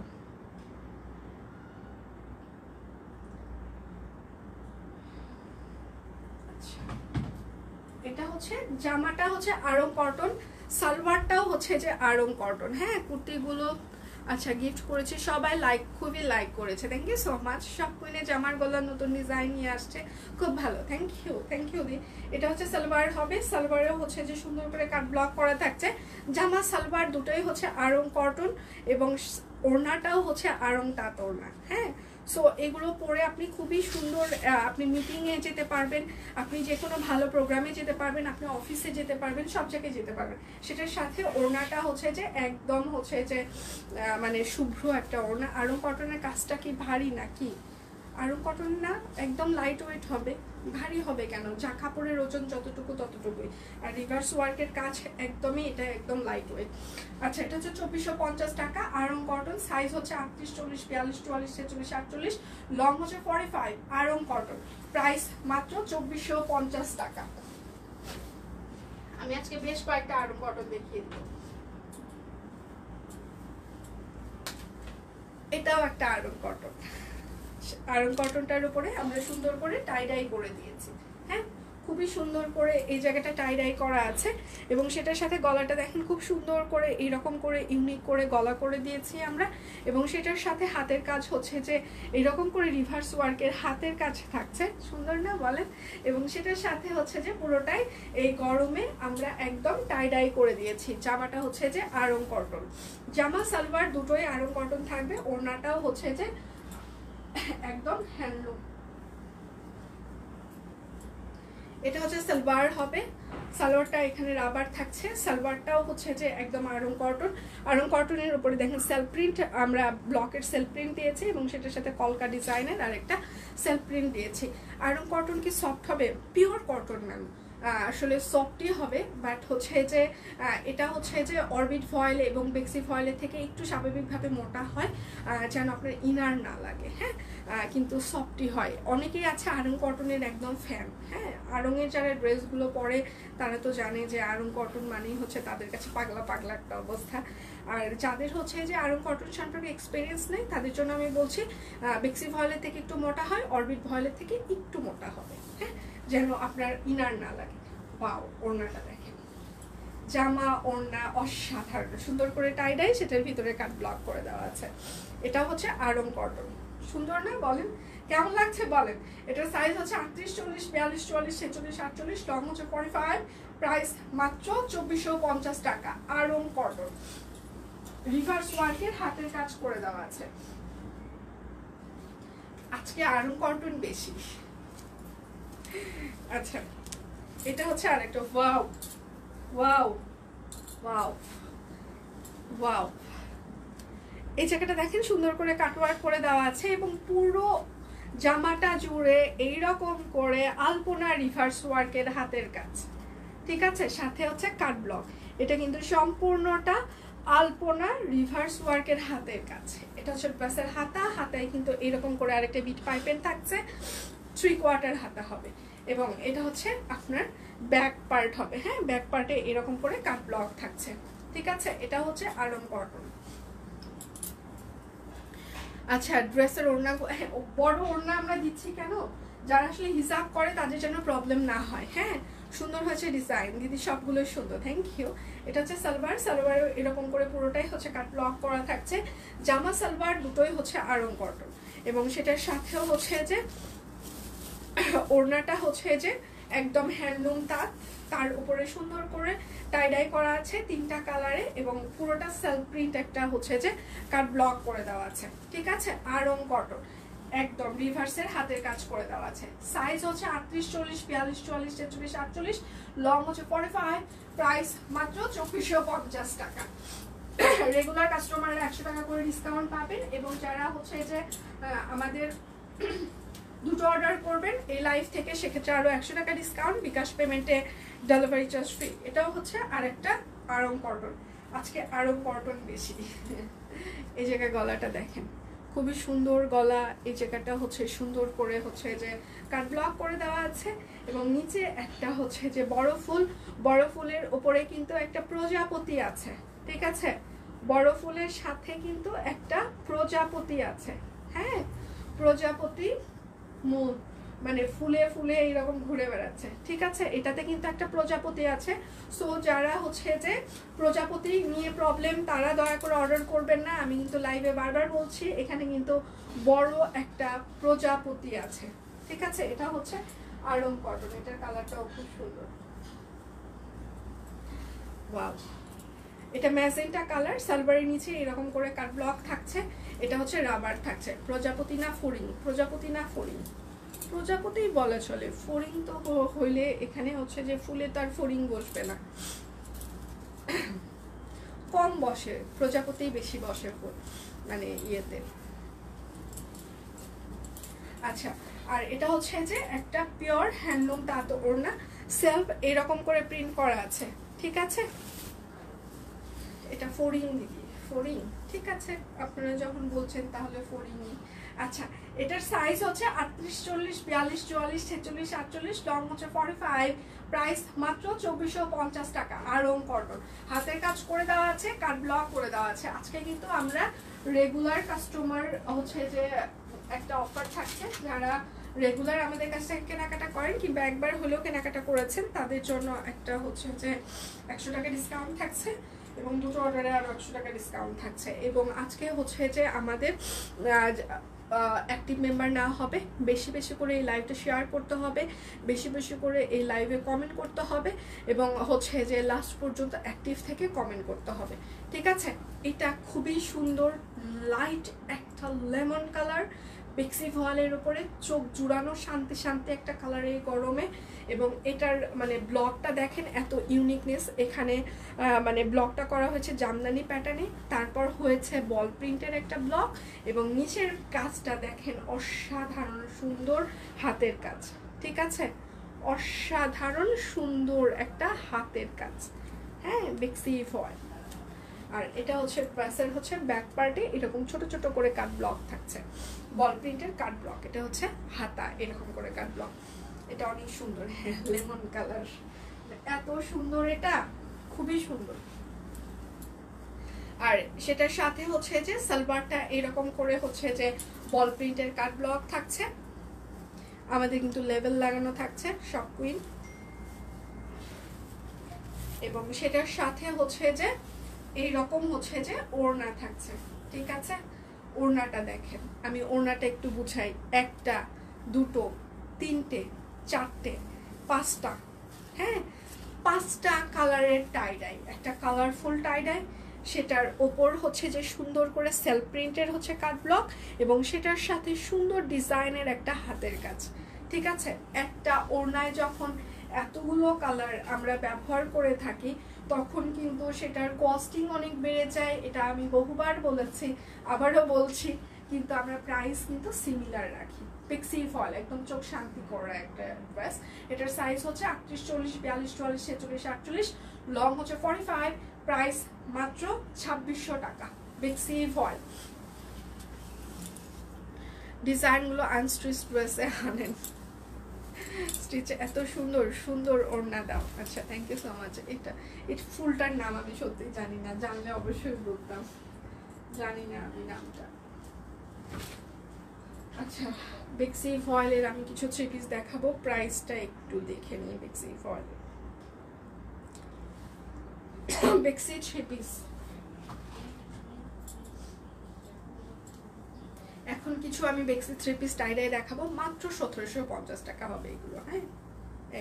এটা হচ্ছে জামাটা হচ্ছে আড়ং কটন, সালোয়ারটাও হচ্ছে যে আড়ং কটন। হ্যাঁ, কুর্তিগুলো আচ্ছা গিফট করেছি, সবাই লাইক, খুবই লাইক করেছে, থ্যাংক ইউ সো মাচ। সব কুইনে জামার গলার নতুন ডিজাইন নিয়ে আসছে, খুব ভালো, থ্যাংক ইউ দি। এটা হচ্ছে সালোয়ার হবে, সালোয়ারেও হচ্ছে যে সুন্দর করে কাট ব্লক করা থাকছে। জামা সালোয়ার দুটোই হচ্ছে আড়ং কটন এবং ওড়নাটাও হচ্ছে আড়ং তাঁত ওড়না। হ্যাঁ, সো এগুলো পরে আপনি খুবই সুন্দর, আপনি মিটিংয়ে যেতে পারবেন, আপনি যে কোনো ভালো প্রোগ্রামে যেতে পারবেন, আপনি অফিসে যেতে পারবেন, সব জায়গায় যেতে পারবেন। সেটার সাথে ওড়নাটা হচ্ছে যে একদম হচ্ছে যে মানে শুভ্র একটা ওড়না। আড়ং কটনের কাজটা কি ভারী নাকি? আড়ং কটন না, একদম লাইট ওয়েট হবে, ভারী হবে কেন? যা কাপড়ের ওজন যতটুকু ততটুকুই। আর রিভার্স ওয়ার্কের কাজ একদমই, এটা একদম লাইট ওয়েট। আচ্ছা, এটা হচ্ছে 2450 টাকা, আড়ং কটন, সাইজ হচ্ছে 38, 40, 42, 44, 46, 48, লং হচ্ছে 45, আড়ং কটন, প্রাইস মাত্র 2450 টাকা। আমি আজকে বেশ কয়েকটা আড়ং কটন দেখিয়ে দিব। এটাও একটা আড়ং কটন, আড়ং কটনটার উপরে আমরা সুন্দর করে টাই ডাই করে দিয়েছি। হ্যাঁ, খুবই সুন্দর করে এই জায়গাটা টাই ডাই করা আছে এবং সেটার সাথে গলাটা দেখেন খুব সুন্দর করে এইরকম করে ইউনিক করে গলা করে দিয়েছি আমরা। এবং সেটার সাথে হাতের কাজ হচ্ছে যে এইরকম করে রিভার্স ওয়ার্কের হাতের কাজ থাকছে, সুন্দর না বলেন? এবং সেটার সাথে হচ্ছে যে পুরোটাই এই গরমে আমরা একদম টাই ডাই করে দিয়েছি। জামাটা হচ্ছে যে আড়ং কটন, জামা সালোয়ার দুটোই আড়ং কটন থাকবে, ওড়নাটাও হচ্ছে যে একদম হ্যান্ডলুম। এটা হচ্ছে সালোয়ার হবে, সালোয়ারটা এখানে রাবার থাকছে, সালোয়ারটাও হচ্ছে যে একদম আড়ং কটন। আড়ং কটনের উপরে দেখেন সেলফ প্রিন্ট, আমরা ব্লকের সেলফ প্রিন্ট দিয়েছি এবং সেটার সাথে কলকা ডিজাইনের আর একটা সেলফ প্রিন্ট দিয়েছি। আড়ং কটন কি সফট হবে? পিওর কটন ম্যাম, আসলে সফটই হবে, বাট হচ্ছে যে এটা হচ্ছে যে অরবিট ফয়েল এবং বেক্সি ফয়েলের থেকে একটু স্বাভাবিকভাবে মোটা হয়, যেন আপনার ইনার না লাগে। হ্যাঁ, কিন্তু সফটই হয়। অনেকেই আছে আড়ং কটনের একদম ফ্যান। হ্যাঁ, আড়ংয়ের যারা ড্রেসগুলো পরে তারা তো জানে যে আড়ং কটন মানেই হচ্ছে তাদের কাছে পাগলা পাগলা একটা অবস্থা। আর যাদের হচ্ছে যে আড়ং কটন সম্পর্কে এক্সপিরিয়েন্স নেই তাদের জন্য আমি বলছি বেক্সি ফয়েলের থেকে একটু মোটা হয়, অরবিট ফয়েলের থেকে একটু মোটা হবে। হ্যাঁ, যেন আপনার ইনার না লাগে। ওয়াও, ওড়নাটা দেখেন, জামা ওড়না অসাধারণ সুন্দর করে টাই ডাই, সেটার ভিতরে কাট ব্লক করে দেওয়া আছে। এটা হচ্ছে আড়ং কটন, সুন্দর না বলেন? কেমন লাগছে বলেন? এটার সাইজ হচ্ছে 38, 40, 42, 44, 46, 48, লং হচ্ছে 45, প্রাইস মাত্র 2450 টাকা। আড়ং কটন, রিভার্স ওয়ার্কের হাতের কাজ করে দেওয়া আছে। আজকে আড়ং কটন বেশি। আচ্ছা, এটা হচ্ছে আরেকটা, ওয়াও ওয়াও ওয়াও ওয়াও, এই জায়গাটা দেখেন সুন্দর করে কাটওয়ার্ক করে দেওয়া আছে এবং পুরো জামাটা জুড়ে এইরকম করে আলপনা রিভার্স ওয়ার্কের হাতের কাজ। ঠিক আছে, সাথে হচ্ছে কাট ব্লক। এটা কিন্তু সম্পূর্ণটা আলপনা রিভার্স ওয়ার্কের হাতের কাজ। এটা হচ্ছে ড্রেসের হাতা, হাতায় কিন্তু এরকম করে আরেকটা বিট পাইপেন থাকছে, 3/4 হাতা হবে এবং এটা হচ্ছে আপনার ব্যাক পার্ট হবে। হ্যাঁ, ব্যাক পার্টে এরকম করে কাট ব্লক থাকছে। ঠিক আছে, এটা হচ্ছে আড়ং কটন। আচ্ছা, ড্রেসের ওড়না, বড় ওড়না আমরা দিচ্ছি কেন? যারা আসলে হিসাব করে তাদের জন্য প্রবলেম না হয়। হ্যাঁ, সুন্দর হয়েছে ডিজাইন দিদি, সবগুলো সুন্দর, থ্যাংক ইউ। এটা হচ্ছে সালোয়ার, সালোয়ার এরকম করে পুরোটাই হচ্ছে কাট ব্লক করা থাকছে। জামা সালোয়ার দুটোই হচ্ছে আড়ং কটন এবং সেটার সাথেও হচ্ছে যে ওড়নাটা হচ্ছে যে একদম হ্যান্ডলুম তাঁত, তার উপরে সুন্দর করে টাই ডাই করা আছে 3টা কালারে এবং পুরোটা সেলফ প্রিন্ট একটা হচ্ছে যে কাট ব্লক করে দেওয়া আছে। ঠিক আছে, আড়ং কটন, একদম রিভার্সের হাতের কাজ করে দেওয়া আছে। সাইজ হচ্ছে 38, 40, 42, 44, 46, 48, লং হচ্ছে 45, প্রাইস মাত্র 2450 টাকা। রেগুলার কাস্টমাররা 100 টাকা করে ডিসকাউন্ট পাবেন এবং যারা হচ্ছে যে আমাদের দুটো অর্ডার করবেন এই লাইভ থেকে সেক্ষেত্রে আরো 100 টাকা ডিসকাউন্ট, বিকাশ পেমেন্টে ডেলিভারি চার্জ ফ্রি। এটাও হচ্ছে আরেকটা আড়ং কটন। আজকে আড়ং কটন বেশি। এই জায়গায় গলাটা দেখেন, খুবই সুন্দর গলা, এই জায়গাটা হচ্ছে সুন্দর করে হচ্ছে যে কাট ব্লক করে দেওয়া আছে এবং নিচে একটা হচ্ছে যে বড় ফুল, বড় ফুলের উপরে কিন্তু একটা প্রজাপতি আছে। ঠিক আছে, বড় ফুলের সাথে কিন্তু একটা প্রজাপতি আছে। হ্যাঁ, প্রজাপতি মানে ফুলে ফুলে এইরকম ঘুরে বেড়াচ্ছে, ঠিক আছে। এটাতে কিন্তু একটা প্রজাপতি আছে, সো যারা হচ্ছে যে প্রজাপতি নিয়ে প্রবলেম তারা দয়া করে অর্ডার করবেন না। আমি কিন্তু লাইভে বারবার বলছি, এখানে কিন্তু বড় একটা প্রজাপতি আছে, ঠিক আছে। এটা হচ্ছে আড়ং কটন, এটার কালারটাও খুব সুন্দর। ওয়াও, এটা ম্যাজেন্টা কালার, সালোয়ারের নিচে এরকম করে কাট ব্লক থাকছে। এটা হচ্ছে রাবার থাকছে। প্রজাপতি না ফড়িং, প্রজাপতি না ফড়িং, প্রজাপতিই বলা চলে, ফড়িং তো হইলে এখানে হচ্ছে যে ফুলে তার ফড়িং বসবে না, কম বসে, প্রজাপতি বেশি বসে ফুল মানে ইয়েতে। আচ্ছা, আর এটা হচ্ছে যে একটা পিওর হ্যান্ডলুম তাঁত ওড়না, সেলফ এরকম করে প্রিন্ট করা আছে, ঠিক আছে। এটা ফড়িং দিদি, ফড়িং, ঠিক আছে, আপনারা যখন বলছেন তাহলে ফড়িংই। আচ্ছা, এটার সাইজ হচ্ছে 38, 40, 42, 44, 46, 48, লং হচ্ছে 45, প্রাইস মাত্র 2450 টাকা। আড়ং কটন, হাতের কাজ করে দেওয়া আছে, কাট ব্লক করে দেওয়া আছে। আজকে কিন্তু আমরা রেগুলার কাস্টমার হচ্ছে যে একটা অফার থাকছে, যারা রেগুলার আমাদের কাছ থেকে কেনাকাটা করেন কিংবা একবার হলেও কেনাকাটা করেছেন তাদের জন্য একটা হচ্ছে যে 100 টাকা ডিসকাউন্ট থাকছে এবং দুটো অর্ডারে আরো 100 টাকা ডিসকাউন্ট থাকছে। এবং আজকে হচ্ছে যে আমাদের অ্যাক্টিভ মেম্বার না হবে, বেশি বেশি করে এই লাইভটা শেয়ার করতে হবে, বেশি বেশি করে এই লাইভে কমেন্ট করতে হবে এবং হচ্ছে যে লাস্ট পর্যন্ত অ্যাক্টিভ থেকে কমেন্ট করতে হবে, ঠিক আছে। এটা খুবই সুন্দর লাইট একটা লেমন কালার, বেক্সি ভয়েলের উপরে চোখ জুড়ানো শান্তি শান্তি একটা কালার এই গরমে। এবং এটার মানে ব্লকটা দেখেন এত ইউনিকনেস, এখানে মানে ব্লকটা করা হয়েছে জামদানি প্যাটার্নে, তারপর হয়েছে বল প্রিন্টের একটা ব্লক এবং নিচের কাজটা দেখেন অসাধারণ সুন্দর হাতের কাজ, ঠিক আছে, অসাধারণ সুন্দর একটা হাতের কাজ, হ্যাঁ, বেক্সি ভয়েল। আর এটা হচ্ছে ড্রেসের হচ্ছে ব্যাক পার্টে এরকম ছোট ছোট করে কাট ব্লক থাকছে, বল প্রিন্টের কাট ব্লক। এটা হচ্ছে হাতা এরকম করে কাট ব্লক, এটা অনেক সুন্দর, হ্যাঁ, লেমন কালার, এত সুন্দর, এটা খুবই সুন্দর। আর সেটার সাথে হচ্ছে যে সালোয়ারটা এরকম করে হচ্ছে যে বল প্রিন্টের কাট ব্লক থাকছে, আমাদের কিন্তু লেভেল লাগানো থাকছে সব কুইন। এবং সেটার সাথে হচ্ছে যে এইরকম হচ্ছে যে ওড়না থাকছে, ঠিক আছে। ওড়নাটা দেখেন, আমি ওড়নাটা একটু বুঝাই, একটা, দুটো, তিনটে, চারটে, পাঁচটা, হ্যাঁ, পাঁচটা কালারের টাইডাই, একটা কালারফুল টাইডাই, সেটার ওপর হচ্ছে যে সুন্দর করে সেলফ প্রিন্টের হচ্ছে কাট ব্লক এবং সেটার সাথে সুন্দর ডিজাইনের একটা হাতের কাজ, ঠিক আছে। একটা ওড়নায় যখন এতগুলো কালার আমরা ব্যবহার করে থাকি তখন কিন্তু সেটার কস্টিং অনেক বেড়ে যায়, এটা আমি বহুবার বলেছি, আবারও বলছি, কিন্তু আমরা প্রাইস কিন্তু সিমিলার রাখি। বেক্সি ভয়েল একদম চোখ শান্তি করা একটা ড্রেস। এটার সাইজ হচ্ছে 38, 40, 42, 44, 46, 48, লং হচ্ছে 45, প্রাইস মাত্র 2600 টাকা। বেক্সি ভয়েল ডিজাইনগুলো আনস্টিচ ড্রেসে আনেন, স্টিচে এত সুন্দর সুন্দর ওড়না দাও। আচ্ছা, থ্যাংক ইউ সো মাচ। এটা ফুলটার নাম আমি সত্যি জানি না, জানলে অবশ্যই বলতাম, জানি না আমি নামটা। আচ্ছা, বেক্সি ভয়েলের আমি কিছু থ্রি পিস দেখাবো, প্রাইসটা একটু দেখে নিই। বেক্সি ভয়েলের বেক্সি থ্রি পিস এখন কিছু আমি বেক্সি থ্রি পিস টাইডাই দেখাবো, মাত্র 1750 টাকা হবে এগুলো, হ্যাঁ,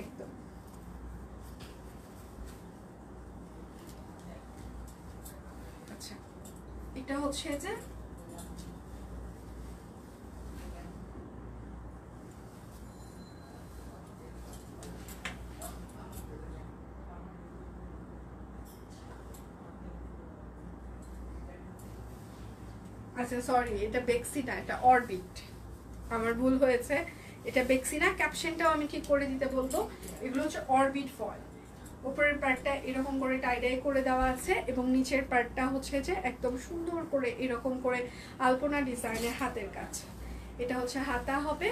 একদম। আচ্ছা, এটা হচ্ছে যে আচ্ছা সরি, এটা বেক্সি না, এটা অরবিট, আমার ভুল হয়েছে, এটা বেক্সি না, ক্যাপশনটাও আমি ঠিক করে দিতে বলবো। এগুলো হচ্ছে অরবিট ফয়েল, উপরের পার্টটা এরকম করে টাইডাই করে দেওয়া আছে এবং নিচের পার্টটা হচ্ছে যে একদম সুন্দর করে এরকম করে আলপনা ডিজাইনের হাতের কাজ। এটা হচ্ছে হাতা হবে,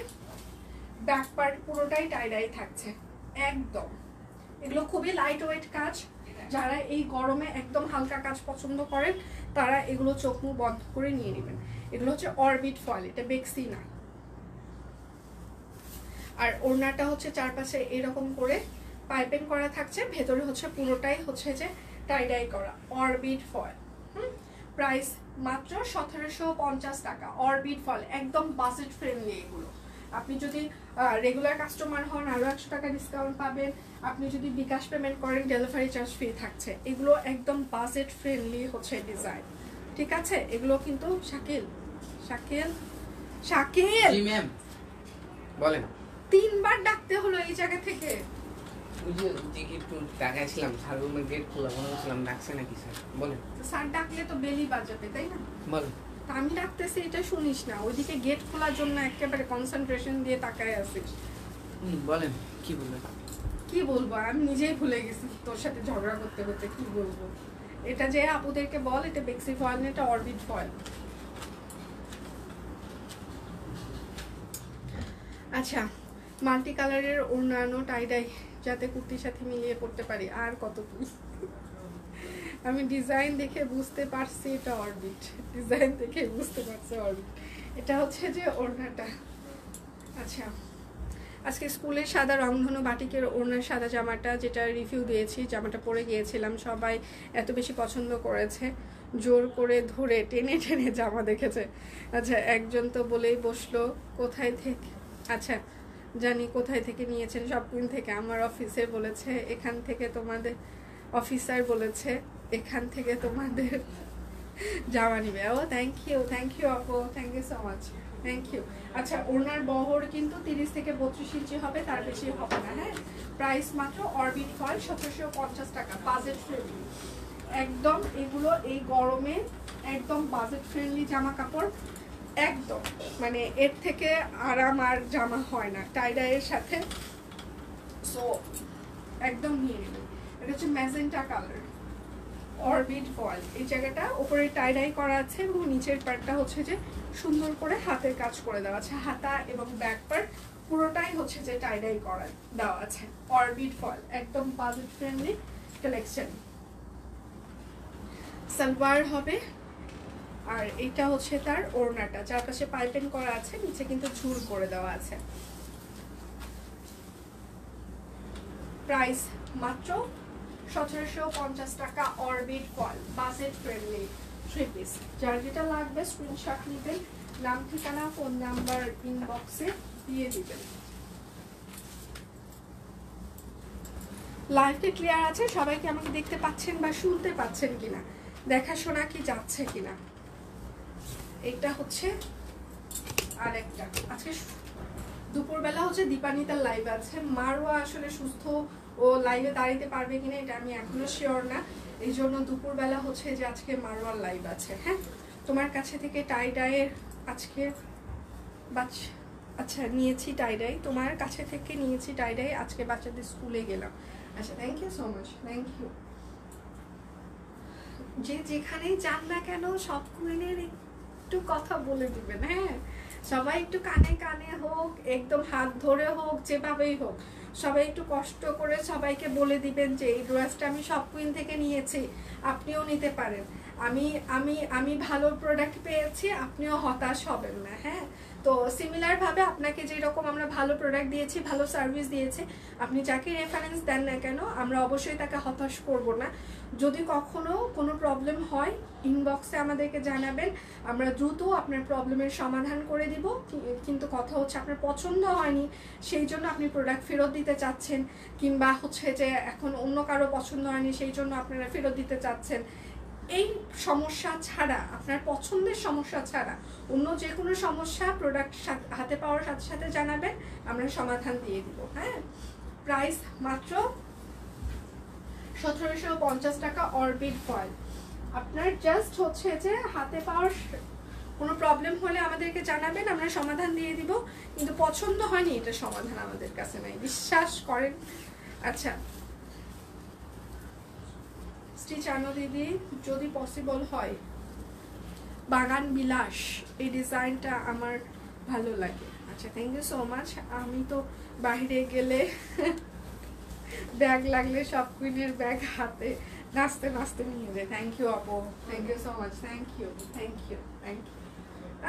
ব্যাক পার্ট পুরোটাই টাইডাই থাকছে একদম। এগুলো খুবই লাইট ওয়েট কাজ, যারা এই গরমে একদম হালকা কাজ পছন্দ করেন তারা এগুলো চোখ মুখ বন্ধ করে নিয়ে নেবেন। এগুলো হচ্ছে অরবিট ফয়েল, এটা বেক্সি না। আর ওড়নাটা হচ্ছে চারপাশে এরকম করে পাইপিং করা থাকছে, ভেতরে হচ্ছে পুরোটাই হচ্ছে যে টাই ডাই করা অরবিট ফয়েল। প্রাইস মাত্র 1750 টাকা। অরবিট ফয়েল একদম বাজেট ফ্রেন্ডলি এগুলো। আপনি যদি রেগুলার কাস্টমার হন আরও 100 টাকা ডিসকাউন্ট পাবেন। আপনি যদি বিকাশ পেমেন্ট করেন ডেলিভারি চার্জ ফ্রি থাকছে। এগুলো একদম বাজেট ফ্রেন্ডলি হচ্ছে ডিজাইন, ঠিক আছে? এগুলো কিন্তু শাকিল শাকিল শাকিল জি ম্যাম বলেন। 3 বার ডাকতে হলো এই জায়গা থেকে। ওই যে একটু ডাকাইছিলাম, স্যার রুমের গেট খোলা মনে করছিলাম ডাকছে নাকি স্যার, বলেন। স্যার ডাকলে তো বেলি বাজাবে, তাই না? বলেন। তা আমি ডাকতেছি এটা শুনিস না, ওইদিকে গেট খোলার জন্য একেবারে কনসেন্ট্রেশন দিয়ে তাকায় আছিস। বলেন কি বলবেন? কি বলবো, আমি নিজেই ভুলে গেছি তোর সাথে ঝগড়া করতে করতে কি বলবো। এটা যে আপুদেরকে বল এটা বেক্সি ফয়েল না, এটা অরবিট ফয়েল। আচ্ছা, মাল্টি কালারের অন্যান্য টাইডাই যাতে কুর্তির সাথে মিলিয়ে পড়তে পারি। আর কত কি আমি ডিজাইন দেখে বুঝতে পারছি এটা অরবিট, ডিজাইন দেখে বুঝতে পারছি অরবিট। এটা হচ্ছে যে ওড়নাটা। আচ্ছা, আজকে স্কুলের সাদা রংধনু বাটিকের ওড়নার সাদা জামাটা যেটা রিভিউ দিয়েছি, জামাটা পরে গিয়েছিলাম, সবাই এত বেশি পছন্দ করেছে, জোর করে ধরে টেনে টেনে জামা দেখেছে। আচ্ছা, একজন তো বলেই বসলো কোথায় থেকে, আচ্ছা জানি কোথায় থেকে নিয়েছেন, শপিং থেকে। আমার অফিসে বলেছে এখান থেকে তোমাদের, অফিসার বলেছে এখান থেকে তোমাদের জামা নিবে। ও থ্যাংক ইউ আপু, thank you so much, thank you. আচ্ছা, ওনার বহর কিন্তু 30 থেকে 32 ইঞ্চি হবে, তার বেশি হবে না। হ্যাঁ, প্রাইস মাত্র অরবিট ফয়েল 1750 টাকা, বাজেট ফ্রেন্ডলি একদম। এগুলো এই গরমে একদম বাজেট ফ্রেন্ডলি জামা কাপড়, একদম মানে এর থেকে আরাম আর জামা হয় না টাইডাইয়ের সাথে। সো একদম নিয়ে নেবেন। এটা হচ্ছে ম্যাজেন্টা কালার অরবিট ফয়েল। এই জায়গাটা উপরে টাইডাই করা আছে এবং নিচের পার্টটা হচ্ছে যে সুন্দর করে হাতের কাজ করে দেওয়া আছে, হাতা এবং ব্যাক পার্ট পুরোটাই হচ্ছে যে টাইডাই করা দেওয়া আছে। অরবিট ফয়েল একদম বাজেট ফ্রেন্ডলি কালেকশন। সালোয়ার হবে, আর এটা হচ্ছে তার ওড়নাটা, চারপাশে পাইপিং করা আছে, নিচে কিন্তু ঝুল করে দেওয়া আছে। প্রাইস মাত্র 1750 টাকা। Orbit foil budget friendly 3 piece. যার যেটা লাগবে স্ক্রিনশট নেবেন, নাম ঠিকানা ফোন নাম্বার ইনবক্সে দিয়ে দিবেন। লাইভটা ক্লিয়ার আছে? সবাইকে আমাকে দেখতে পাচ্ছেন বা শুনতে পাচ্ছেন কিনা, দেখাশোনা কি যাচ্ছে কিনা। এটা হচ্ছে আরেকটা। আজকে দুপুরবেলা হচ্ছে দীপানিতার লাইভ আছে। মারওয়া আসলে সুস্থ, ও লাইভে দাঁড়াইতে পারবে কিনা এটা আমি এখনো শিওর না, এই জন্য দুপুরবেলা হচ্ছে যে আজকে মারওয়ার লাইভ আছে। হ্যাঁ, তোমার কাছে থেকে টাই ডাইয়ের আজকে আচ্ছা নিয়েছি টাই ডাই, তোমার কাছে থেকে নিয়েছি টাই ডাই, আজকে বাচ্চাদের স্কুলে গেলাম। আচ্ছা, thank you so much, thank you. যে যেখানেই যান না কেন সব কুইনের একটু কথা বলে দিবেন। হ্যাঁ, সবাই একটু কানে কানে হোক, একদম হাত ধরে হোক, যেভাবেই হোক, সবাই একটু কষ্ট করে সবাইকে বলে দিবেন যে এই ড্রেসটা আমি সব কুইন থেকে নিয়েছি, আপনিও নিতে পারেন। আমি আমি আমি ভালো প্রোডাক্ট পেয়েছি, আপনিও হতাশ হবেন না। হ্যাঁ, তো সিমিলার ভাবে আপনাকে যেরকম আমরা ভালো প্রোডাক্ট দিয়েছি, ভালো সার্ভিস দিয়েছি, আপনি যাকে রেফারেন্স দেন না কেন আমরা অবশ্যই তাকে হতাশ করব না। যদি কখনো কোনো প্রবলেম হয় ইনবক্সে আমাদেরকে জানাবেন, আমরা দ্রুত আপনার প্রবলেমের সমাধান করে দিব। কিন্তু কথা হচ্ছে আপনার পছন্দ হয়নি, সেই জন্য আপনি প্রোডাক্ট ফেরত দিতে চাচ্ছেন, কিংবা হচ্ছে যে এখন অন্য কারো পছন্দ হয়নি সেই জন্য আপনারা ফেরত দিতে চাচ্ছেন, এই সমস্যা ছাড়া, আপনার পছন্দের সমস্যা ছাড়া অন্য যে কোনো সমস্যা প্রোডাক্ট হাতে পাওয়ার সাথে সাথে জানাবেন, আমরা সমাধান দিয়ে দিব। হ্যাঁ, প্রাইস মাত্র 1750 টাকা। অরবিট ফয়েল আপনার জাস্ট হচ্ছে যে হাতে পাওয়ার কোনো প্রবলেম হলে আমাদেরকে জানাবেন, আমরা সমাধান দিয়ে দিব। কিন্তু পছন্দ হয়নি এটা সমাধান আমাদের কাছে নাই, বিশ্বাস করেন। আচ্ছা, স্টিচ আনো দিদি যদি পসিবল হয়। বাগান বিলাস এই ডিজাইনটা আমার ভালো লাগে। আচ্ছা, থ্যাংক ইউ সো মাচ। আমি তো বাইরে গেলে ব্যাগ লাগলে সব কুইনের ব্যাগ হাতে নাচতে নাচতে নিয়ে যায়। থ্যাংক ইউ আপু, thank you so much, thank you, thank you, thank you.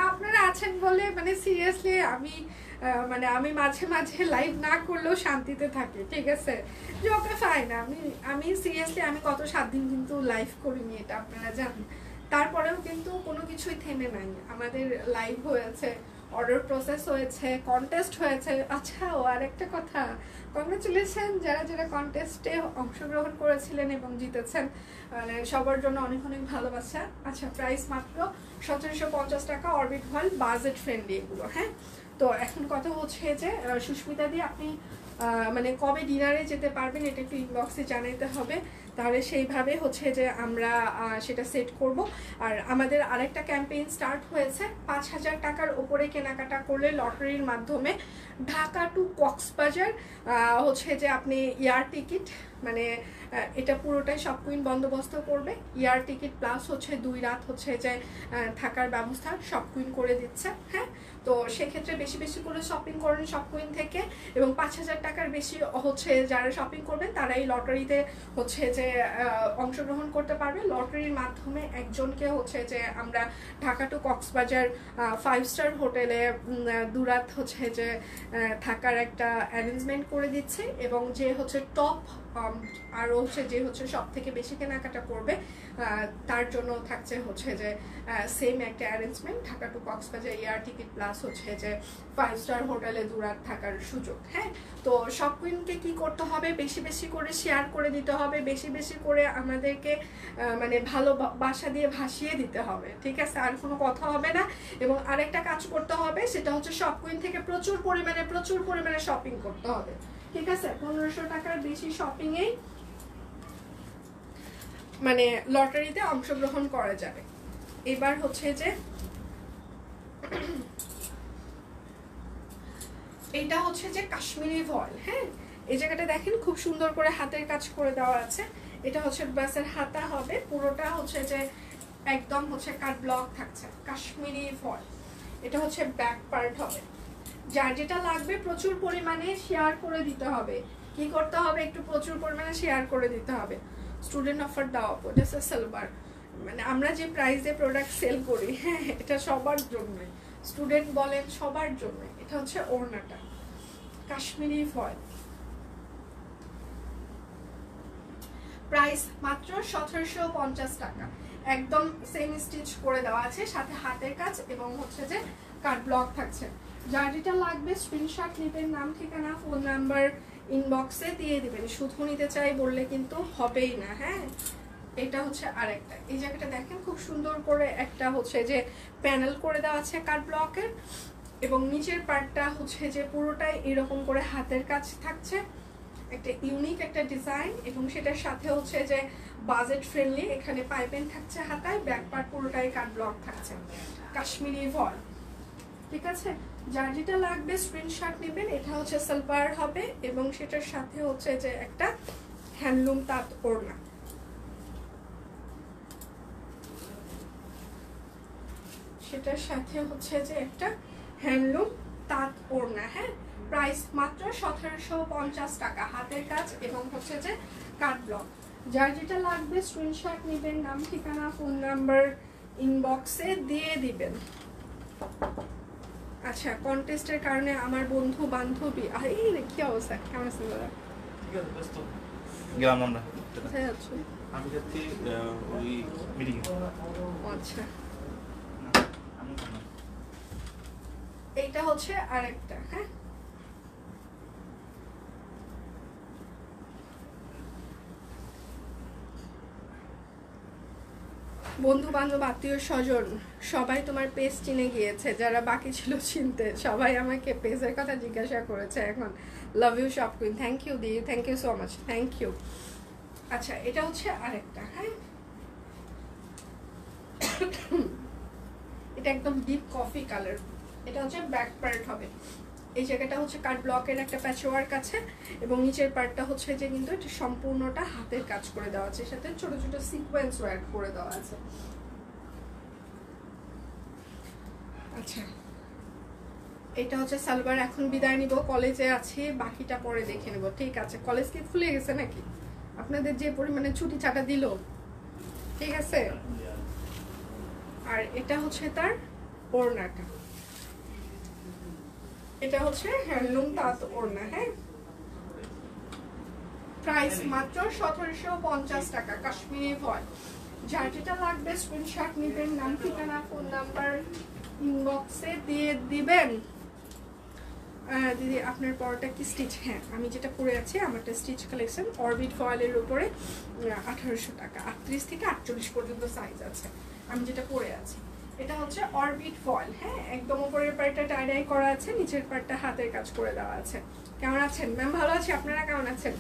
আপনারা আছেন বলে মানে সিরিয়াসলি আমি মানে আমি মাঝে মাঝে লাইভ না করলেও শান্তিতে থাকি, ঠিক আছে? যে ওকে ফাইন, আমি সিরিয়াসলি আমি গত 7 দিন কিন্তু লাইভ করিনি, এটা আপনারা জানেন। তারপরেও কিন্তু কোনো কিছুই থেমে নাই, আমাদের লাইভ হয়েছে, অর্ডার প্রসেস হয়েছে, কন্টেস্ট হয়েছে। আচ্ছা, ও আর একটা কথা, কংগ্রেচুলেশন যারা যারা কন্টেস্টে অংশগ্রহণ করেছিলেন এবং জিতেছেন, মানে সবার জন্য অনেক অনেক ভালোবাসা। আচ্ছা, প্রাইস মাত্র 1750 টাকা, অরবিট ভয়েল, বাজেট ফ্রেন্ডলি এগুলো। হ্যাঁ, তো এখন কথা হচ্ছে যে সুস্মিতা দি আপনি মানে কবে ডিনারে যেতে পারবেন এটা একটু ইনবক্সে জানাতে হবে, তাহলে সেইভাবে হচ্ছে যে আমরা সেটা সেট করব। আর আমাদের আরেকটা ক্যাম্পেইন স্টার্ট হয়েছে, 5000 টাকার উপরে কেনাকাটা করলে লটারির মাধ্যমে ঢাকা টু কক্সবাজার হচ্ছে যে আপনি এয়ার টিকিট, মানে এটা পুরোটাই সব কুইন বন্দোবস্ত করবে, এয়ার টিকিট প্লাস হচ্ছে 2 রাত হচ্ছে যে থাকার ব্যবস্থা সব কুইন করে দিচ্ছে। হ্যাঁ, তো সেক্ষেত্রে বেশি বেশি করে শপিং করেন সব কুইন থেকে, এবং 5000 টাকার বেশি হচ্ছে যারা শপিং করবেন তারাই লটারিতে হচ্ছে যে অংশগ্রহণ করতে পারবে। লটারির মাধ্যমে একজনকে হচ্ছে যে আমরা ঢাকা টু কক্সবাজার 5 স্টার হোটেলে 2 রাত হচ্ছে যে থাকার একটা অ্যারেঞ্জমেন্ট করে দিচ্ছে, এবং যে হচ্ছে টপ আর হচ্ছে যে হচ্ছে সব থেকে বেশি কেনাকাটা করবে তার জন্য থাকছে হচ্ছে যে সেম একটা arrangement, Dhaka to Cox's Bazar air ticket plus হচ্ছে যে 5 স্টার হোটেলে 2 রাত থাকার সুযোগ। হ্যাঁ, তো সব কুইনকে কি করতে হবে, বেশি বেশি করে শেয়ার করে দিতে হবে, বেশি বেশি করে আমাদেরকে মানে ভালোবাসা দিয়ে ভাসিয়ে দিতে হবে, ঠিক আছে? আর কোনো কথা হবে না। এবং আরেকটা কাজ করতে হবে, সেটা হচ্ছে সব কুইন থেকে প্রচুর পরিমাণে শপিং করতে হবে, ঠিক আছে? 1500 টাকার বেশি শপিংয়েই মানে লটারিতে অংশগ্রহণ করা যাবে। এবার হচ্ছে যে এটা হচ্ছে যে কাশ্মীরি ভয়েল। হ্যাঁ, এই জায়গাটা দেখেন খুব সুন্দর করে হাতের কাজ করে দেওয়া আছে। এটা হচ্ছে বাসের হাতা হবে, পুরোটা হচ্ছে যে একদম হচ্ছে কাট ব্লক থাকছে, কাশ্মীরি ভয়েল। এটা হচ্ছে ব্যাক পার্ট হবে। যার যেটা লাগবে প্রচুর পরিমাণে শেয়ার করে দিতে হবে। কি করতে হবে, একটু প্রচুর পরিমাণে শেয়ার করে দিতে হবে। স্টুডেন্ট অফার দাও, এটা সালবার, মানে আমরা যে প্রাইসে প্রোডাক্ট সেল করি, হ্যাঁ এটা সবার জন্য, স্টুডেন্ট বলেন সবার জন্য। এটা হচ্ছে ওড়নাটা, কাশ্মীরি ফয়েল, প্রাইস মাত্র 1750 টাকা, একদম সেম স্টিচ করে দেওয়া আছে, সাথে হাতের কাজ এবং হচ্ছে যে কাট ব্লক থাকছে। যার যেটা লাগবে স্ক্রিনশট নেবেন, নাম ঠিকানা ফোন নাম্বার ইনবক্সে দিয়ে দিবেন। শুধু নিতে চাই বললে কিন্তু হবেই না। হ্যাঁ, এটা হচ্ছে আরেকটা, এই জায়গাটা দেখেন খুব সুন্দর করে একটা হচ্ছে যে প্যানেল করে দেওয়া আছে কাট ব্লকের, এবং নিচের পার্টটা হচ্ছে যে পুরোটাই এরকম করে হাতের কাজ থাকছে, একটা ইউনিক একটা ডিজাইন, এবং সেটার সাথে হচ্ছে যে বাজেট ফ্রেন্ডলি, এখানে পাইপেন থাকছে হাতায়, ব্যাক পার্ট পুরোটাই কাট ব্লক থাকছে, কাশ্মীরি ভল, ঠিক আছে? যার যেটা লাগবে স্ক্রিনশট নেবেন। এটা হচ্ছে সালোয়ার হবে, এবং সেটার সাথে হচ্ছে যে একটা হ্যান্ডলুম তাঁত ওড়না, সেটার সাথে হচ্ছে যে একটা হ্যান্ডলুম তাঁত ওড়না। হ্যাঁ, প্রাইস মাত্র 1750 টাকা, হাতের কাজ এবং হচ্ছে যে কাট ব্লক। যার যেটা লাগবে স্ক্রিনশট নেবেন, নাম ঠিকানা ফোন নাম্বার ইনবক্সে দিয়ে দিবেন। আচ্ছা, কন্টেস্টের কারণে আমার বন্ধু বান্ধবী, এই কি অবস্থা, কেমন আছেন দাদা? গেলাম আমরা, কোথায় যাচ্ছেন? আমি যাচ্ছি ওই মিটিং। আচ্ছা, এইটা হচ্ছে আরেকটা। হ্যাঁ, বন্ধু বান্ধব আত্মীয় স্বজন সবাই তোমার পেজ চিনে গিয়েছে, যারা বাকি ছিল চিনতে সবাই আমাকে পেজের কথা জিজ্ঞাসা করেছে এখন। Love you shop queen, thank you দি, thank you so much, thank you. আচ্ছা, এটা হচ্ছে আরেকটা। হ্যাঁ, এটা একদম ডিপ কফি কালার, এটা হচ্ছে ব্যাক পার্ট হবে, এই জায়গাটা হচ্ছে কাট ব্লকের একটা প্যাচওয়ার্ক আছে, এবং নিচের পার্টটা হচ্ছে যে কিন্তু এটা সম্পূর্ণটা হাতের কাজ করে দেওয়া আছে, সাথে ছোট ছোট সিকোয়েন্স ওয়ার্ক করে দেওয়া আছে। আচ্ছা, এটা হচ্ছে সালোয়ার। এখন বিদায় নিব, কলেজে আছি, বাকিটা পরে দেখে নেব, ঠিক আছে? কলেজ কি খুলে গেছে নাকি? আপনাদের যে পরিমাণে ছুটি ছাটা দিল, ঠিক আছে? আর এটা হচ্ছে তার ওড়নাটা, এটা হচ্ছে হ্যান্ডলুম তাঁত ওড়না। হ্যাঁ, প্রাইস মাত্র 1750 টাকা, কাশ্মীরি ভয়েল। যার যেটা লাগবে স্ক্রিনশট নেবেন, নাম ঠিকানা ফোন নাম্বার ইনবক্সে দিয়ে দিবেন। দিদি আপনার পরটা কি স্টিচ? হ্যাঁ, আমি যেটা পরে আছি আমারটা স্টিচ কালেকশন, অরবিট ফয়েলের উপরে 1800 টাকা, 38 থেকে 48 পর্যন্ত সাইজ আছে। আমি যেটা পরে আছি এটা হচ্ছে অরবিট ফয়েল। হ্যাঁ, একদম উপরের পার্টটা টাই করা আছে, নিচের পার্টটা হাতের কাজ করে দেওয়া আছে। কেমন আছেন ম্যাম? ভালো আছি, আপনারা কেমন আছেন?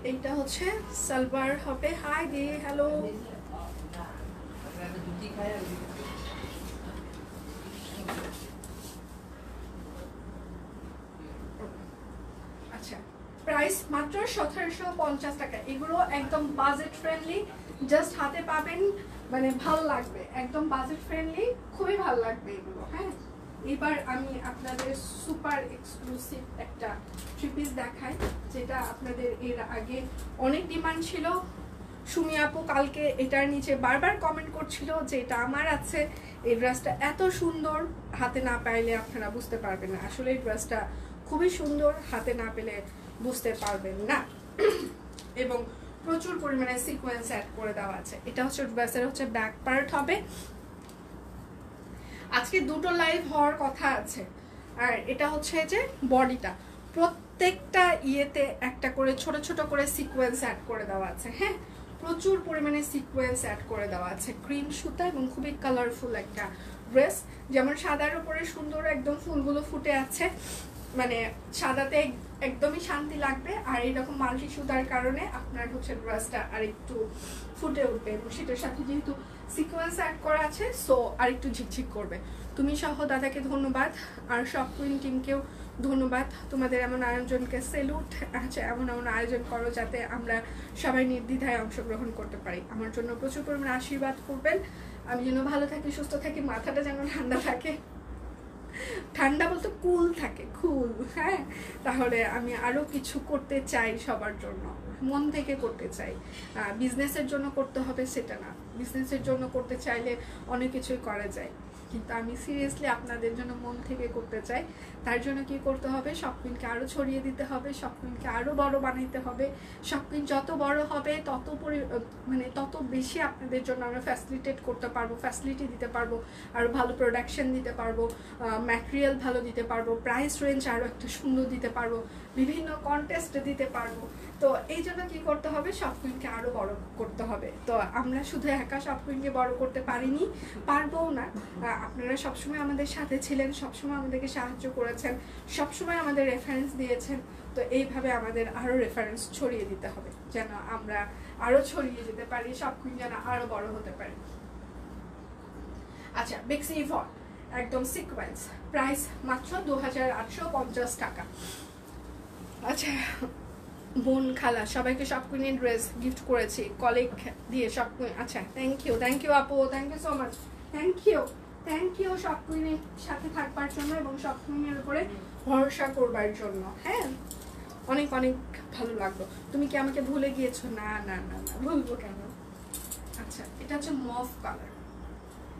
এইটা হচ্ছে সালোয়ার হবে। হাই দি, হ্যালো। আচ্ছা, প্রাইস মাত্র 1750 টাকা। এগুলো একদম বাজেট ফ্রেন্ডলি, জাস্ট হাতে পাবেন, মানে ভালো লাগবে, একদম বাজেট ফ্রেন্ডলি, খুবই ভালো লাগবে এগুলো। হ্যাঁ, এবার আমি আপনাদের সুপার এক্সক্লুসিভ একটা থ্রি পিস দেখাই, যেটা আপনাদের এর আগে অনেক ডিমান্ড ছিল। সুমি আপু কালকে এটার নিচে বারবার কমেন্ট করছিল যে এটা আমার আছে। এই ড্রেসটা এত সুন্দর, হাতে না পাইলে আপনারা বুঝতে পারবেন না। আসলে এই ড্রেসটা খুবই সুন্দর, হাতে না পেলে বুঝতে পারবেন না। এবং প্রচুর পরিমাণে সিকোয়েন্স অ্যাড করে দেওয়া আছে। এটা হচ্ছে ড্রেসের হচ্ছে ব্যাক পার্ট হবে। আজকে দুটো লাইভ হওয়ার কথা আছে। আর এটা হচ্ছে যে বডিটা, প্রত্যেকটা ইয়েতে একটা করে ছোট ছোট করে সিকোয়েন্স অ্যাড করে দেওয়া আছে। হ্যাঁ, প্রচুর পরিমাণে সিকোয়েন্স অ্যাড করে দেওয়া আছে, ক্রিম সুতা এবং খুবই কালারফুল একটা ড্রেস। যেমন সাদার উপরে সুন্দর একদম ফুলগুলো ফুটে আছে, মানে সাদাতে একদমই শান্তি লাগবে। আর এইরকম মাল্টি সুতার কারণে আপনার হচ্ছে ড্রেসটা আর একটু ফুটে উঠবে, এবং সেটার সাথে যেহেতু সিকোয়েন্স অ্যাড করা আছে সো আর একটু ঝিকঝিক করবে। তুমি সহ দাদাকে ধন্যবাদ, আর সব কুইন টিমকেও ধন্যবাদ। তোমাদের এমন আয়োজনকে সেলুট। আচ্ছা, এমন এমন আয়োজন করো যাতে আমরা সবাই নির্দ্বিধায় অংশগ্রহণ করতে পারি। আমার জন্য প্রচুর পরিমাণে আশীর্বাদ করবেন, আমি যেন ভালো থাকি, সুস্থ থাকি, মাথাটা যেন ঠান্ডা থাকে, ঠান্ডা বলতে কুল থাকে, কুল। হ্যাঁ, তাহলে আমি আরো কিছু করতে চাই, সবার জন্য মন থেকে করতে চাই। বিজনেসের জন্য করতে হবে সেটা না, বিজনেসের জন্য করতে চাইলে অনেক কিছুই করা যায়, কিন্তু আমি সিরিয়াসলি আপনাদের জন্য মন থেকে করতে চাই। তার জন্য কি করতে হবে? শপিংকে আরো ছড়িয়ে দিতে হবে, শপিংকে আরো বড় বানাইতে হবে। শপিং যত বড় হবে তত মানে তত বেশি আপনাদের জন্য আমরা ফ্যাসিলিটেট করতে পারবো, ফ্যাসিলিটি দিতে পারবো, আরো ভালো প্রোডাকশন দিতে পারবো, ম্যাটেরিয়াল ভালো দিতে পারবো, প্রাইস রেঞ্জ আরো একটা সুন্দর দিতে পারবো, বিভিন্ন কন্টেস্ট দিতে পারবো। তো এই জন্য কি করতে হবে? শপিংকে আরো বড় করতে হবে। তো আমরা শুধু একা শপিংকে বড় করতে পারিনি, পারবও না। আপনারা সবসময় আমাদের সাথে ছিলেন, সবসময় আমাদেরকে সাহায্য করেছেন, সবসময় আমাদের রেফারেন্স দিয়েছেন। তো এইভাবে আমাদের আরো রেফারেন্স ছড়িয়ে দিতে হবে, যেন আমরা আরো ছড়িয়ে যেতে পারি, শপিং যেন আরো বড় হতে পারে। আচ্ছা, বেক্সি ফর একদম সিকোয়েন্স, প্রাইস মাত্র 2850 টাকা। আচ্ছা, বোন খালা সবাইকে সব কুইনের ড্রেস গিফট করেছি, কলিগ দিয়ে সব কুইন। আচ্ছা, থ্যাংক ইউ আপু, thank you so much, thank you সব কুইনের সাথে থাকবার জন্য এবং সব কুইনের উপরে ভরসা করবার জন্য। হ্যাঁ, অনেক অনেক ভালো লাগলো। তুমি কি আমাকে ভুলে গিয়েছো? না না না না, ভুলবো কেন। আচ্ছা, এটা হচ্ছে মভ কালার,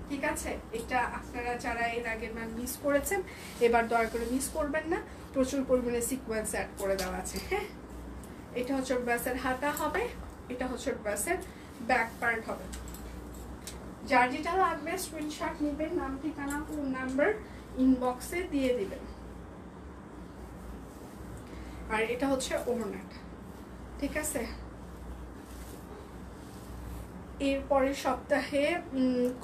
ঠিক আছে? এটা আপনারা যারা এর আগে মিস করেছেন এবার দয়া করে মিস করবেন না, প্রচুর পরিমাণে সিকোয়েন্স অ্যাড করে দেওয়া আছে। হ্যাঁ, এটা হচ্ছে ড্রেসের হাতা হবে, এটা হচ্ছে ড্রেসের ব্যাক পার্ট হবে। যার যেটা লাগবে স্ক্রিনশট নেবেন, নাম ঠিকানা ফোন নাম্বার ইনবক্সে দিয়ে দিবেন। আর এটা হচ্ছে ওড়নাটা, ঠিক আছে? এর পরের সপ্তাহে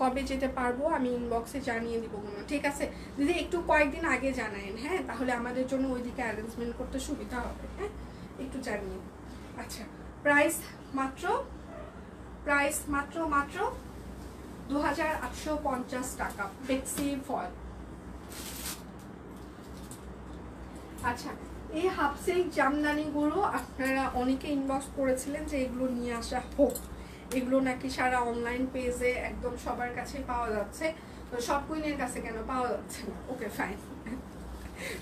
কবে যেতে পারবো আমি ইনবক্সে জানিয়ে দিব মনে, ঠিক আছে দিদি? একটু কয়েকদিন আগে জানায়েন, হ্যাঁ, তাহলে আমাদের জন্য ওইদিকে অ্যারেঞ্জমেন্ট করতে সুবিধা হবে। হ্যাঁ, একটু জানিয়ে। আচ্ছা, প্রাইস মাত্র 2850 টাকা, বেক্সি ফল। আচ্ছা, এই হাফ সিল্ক জামদানিগুলো আপনারা অনেকে ইনবক্স করেছিলেন যে এগুলো নিয়ে আসা হোক। এগুলো নাকি সারা অনলাইন পেজে একদম সবার কাছে পাওয়া যাচ্ছে, তো সব কুইনের কাছে কেন পাওয়া যাচ্ছে না? ওকে ফাইন,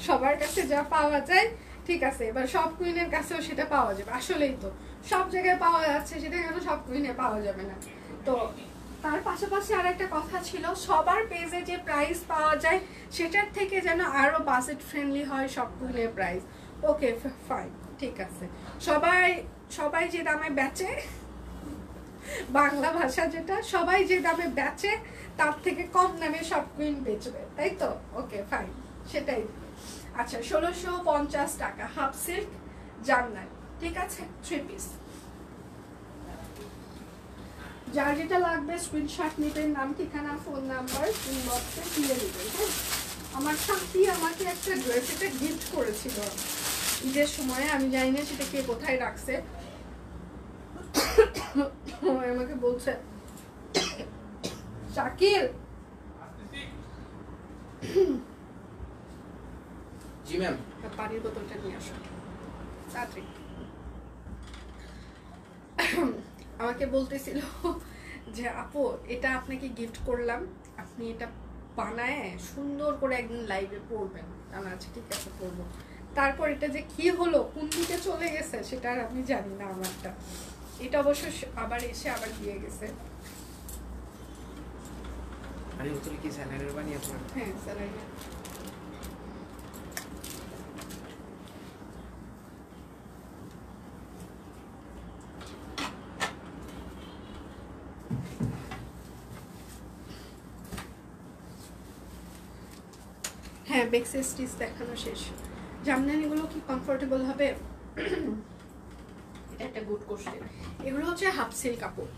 সবার কাছে যা পাওয়া যায় ঠিক আছে, এবার সব কুইনের কাছেও সেটা পাওয়া যাবে। আসলেই তো সব জায়গায় পাওয়া যাচ্ছে, সেটা কেন সব কুইনে পাওয়া যাবে না? তো তার পাশাপাশি আর একটা কথা ছিল, সবার পেজে যে প্রাইস পাওয়া যায় সেটার থেকে যেন আরো বাজেট ফ্রেন্ডলি হয় সব কুইনের প্রাইস। ওকে ফাইন, ঠিক আছে। সবাই সবাই যে দামে বেচে, বাংলা ভাষা যেটা, সবাই যে দামে বেচে তার থেকে কম দামে সব কুইন বেচবে, তাই তো? ওকে ফাইন, সেটাই। আচ্ছা, 1650 টাকা হাফ সিল্ক জামদানি, ঠিক আছে, 3 পিস। যার যেটা লাগবে স্ক্রিনশট নেবেন, নাম ঠিকানা ফোন নাম্বার ইনবক্সে দিয়ে দিবেন। হ্যাঁ, আমার সাথী আমাকে একটা ড্রেস এটা গিফট করেছিল ঈদের সময়, আমি জানি না সেটা কে কোথায় রাখছে। আমাকে বলছে শাকিল, জি ম্যাম, পানির বোতলটা নিয়ে আসো তাড়াতাড়ি। আমাকে বলতেছিল যে আপু এটা আপনাকে গিফট করলাম, আপনি এটা বানায় সুন্দর করে একদিন লাইভে পড়বেন। আমি আচ্ছা ঠিক আছে পড়বো। তারপর এটা যে কি হলো, কোন দিকে চলে গেছে সেটা আর আমি জানি না। আমারটা এটা অবশ্য আবার এসে আবার দিয়ে গেছে। মানে বোতলে কি স্যালাডের বানিয়েছিলাম? হ্যাঁ স্যালাড। হ্যাঁ, বেক্সি স্টিচ দেখানো শেষ। জামদানিগুলো কি কমফোর্টেবল হবে? এটা একটা গুড কোশ্চেন। এগুলো হচ্ছে হাফ সিল্ক কাপড়,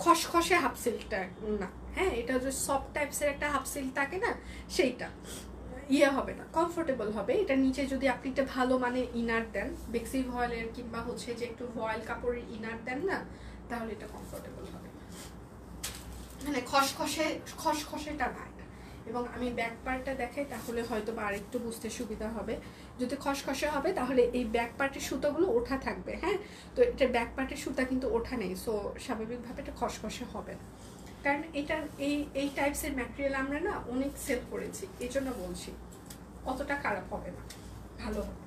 খসখসে হাফ সিল্কটা না। হ্যাঁ, এটা হচ্ছে সফট টাইপসের একটা হাফ সিল্ক থাকে না, সেইটা ইয়ে হবে না, কমফোর্টেবল হবে। এটা নিচে যদি আপনি একটা ভালো মানে ইনার দেন, বেক্সি ভয়েলের কিংবা হচ্ছে যে একটু ভয়েল কাপড়ের ইনার দেন না, তাহলে এটা কমফোর্টেবল হবে। মানে খসখসেটা না। এবং আমি ব্যাক পার্টটা দেখাই, তাহলে হয়তো বা আরেকটু বুঝতে সুবিধা হবে। যদি খসখসে হবে তাহলে এই ব্যাক পার্টের সুতাগুলো ওঠা থাকবে। হ্যাঁ, তো এটা ব্যাক পার্টের সুতা কিন্তু ওঠা নেই, সো স্বাভাবিকভাবে এটা খসখসে হবে না। কারণ এটা এই টাইপসের ম্যাটেরিয়াল আমরা না অনেক সেল করেছি, এই জন্য বলছি অতটা খারাপ হবে না, ভালো হবে।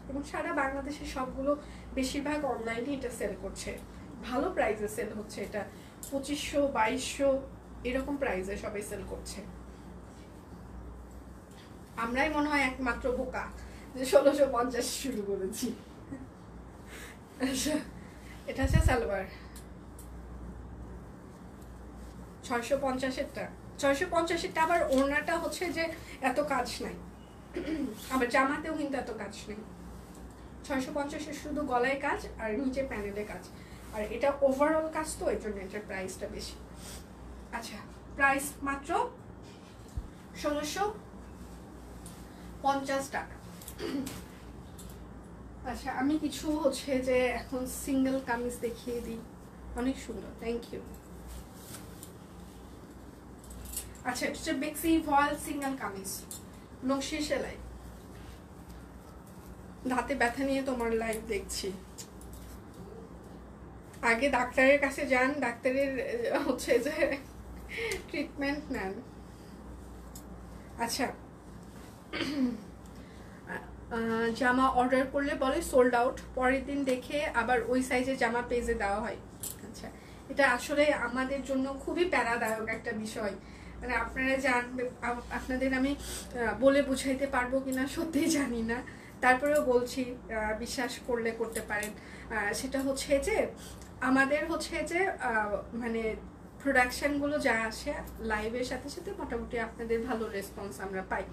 এবং সারা বাংলাদেশে সবগুলো বেশিরভাগ অনলাইনে এটা সেল করছে, ভালো প্রাইসে সেল হচ্ছে। এটা 2500 2200 এরকম প্রাইসে সবাই সেল করছে। আমরাই মনে হয় একমাত্র বোকা যে 1650 শুরু করেছি। এটা হচ্ছে সালোয়ার 650-এরটা। 650-এরটা আবার ওড়নাটা হচ্ছে যে এত কাজ নাই, আবার জামাতেও কিন্তু এত কাজ নেই। 650-এর শুধু গলায় কাজ আর নিচে প্যানেলে কাজ, আর এটা ওভারঅল কাজ, তো এই জন্য এটার প্রাইসটা বেশি। আচ্ছা, প্রাইস মাত্র 1650 টাকা। আচ্ছা, আমি কিছু হচ্ছে যে এখন সিঙ্গেল কামিজ দেখিয়ে দিই, অনেক সুন্দর, থ্যাংক ইউ। আচ্ছা, এটা হচ্ছে বেক্সি ভয়েল সিঙ্গেল কামিজ, নকশি সেলাই। দাঁতে ব্যথা নিয়ে তোমার লাইভ দেখছি। আগে ডাক্তারের কাছে যান, ডাক্তারের হচ্ছে যে ট্রিটমেন্ট নেন। আচ্ছা, জামা অর্ডার করলে বলে সোল্ড আউট, পরের দিন দেখে আবার ওই সাইজের জামা পেজে দেওয়া হয়। আচ্ছা, এটা আসলে আমাদের জন্য খুবই প্যারাদায়ক একটা বিষয়। মানে আপনারা জানবে, আপনাদের আমি বলে বুঝাইতে পারবো কিনা সত্যি জানি না, তারপরেও বলছি, বিশ্বাস করলে করতে পারেন। সেটা হচ্ছে যে আমাদের হচ্ছে যে মানে প্রোডাকশনগুলো যা আসে লাইভের সাথে সাথে মোটামুটি আপনাদের ভালো রেসপন্স আমরা পাই।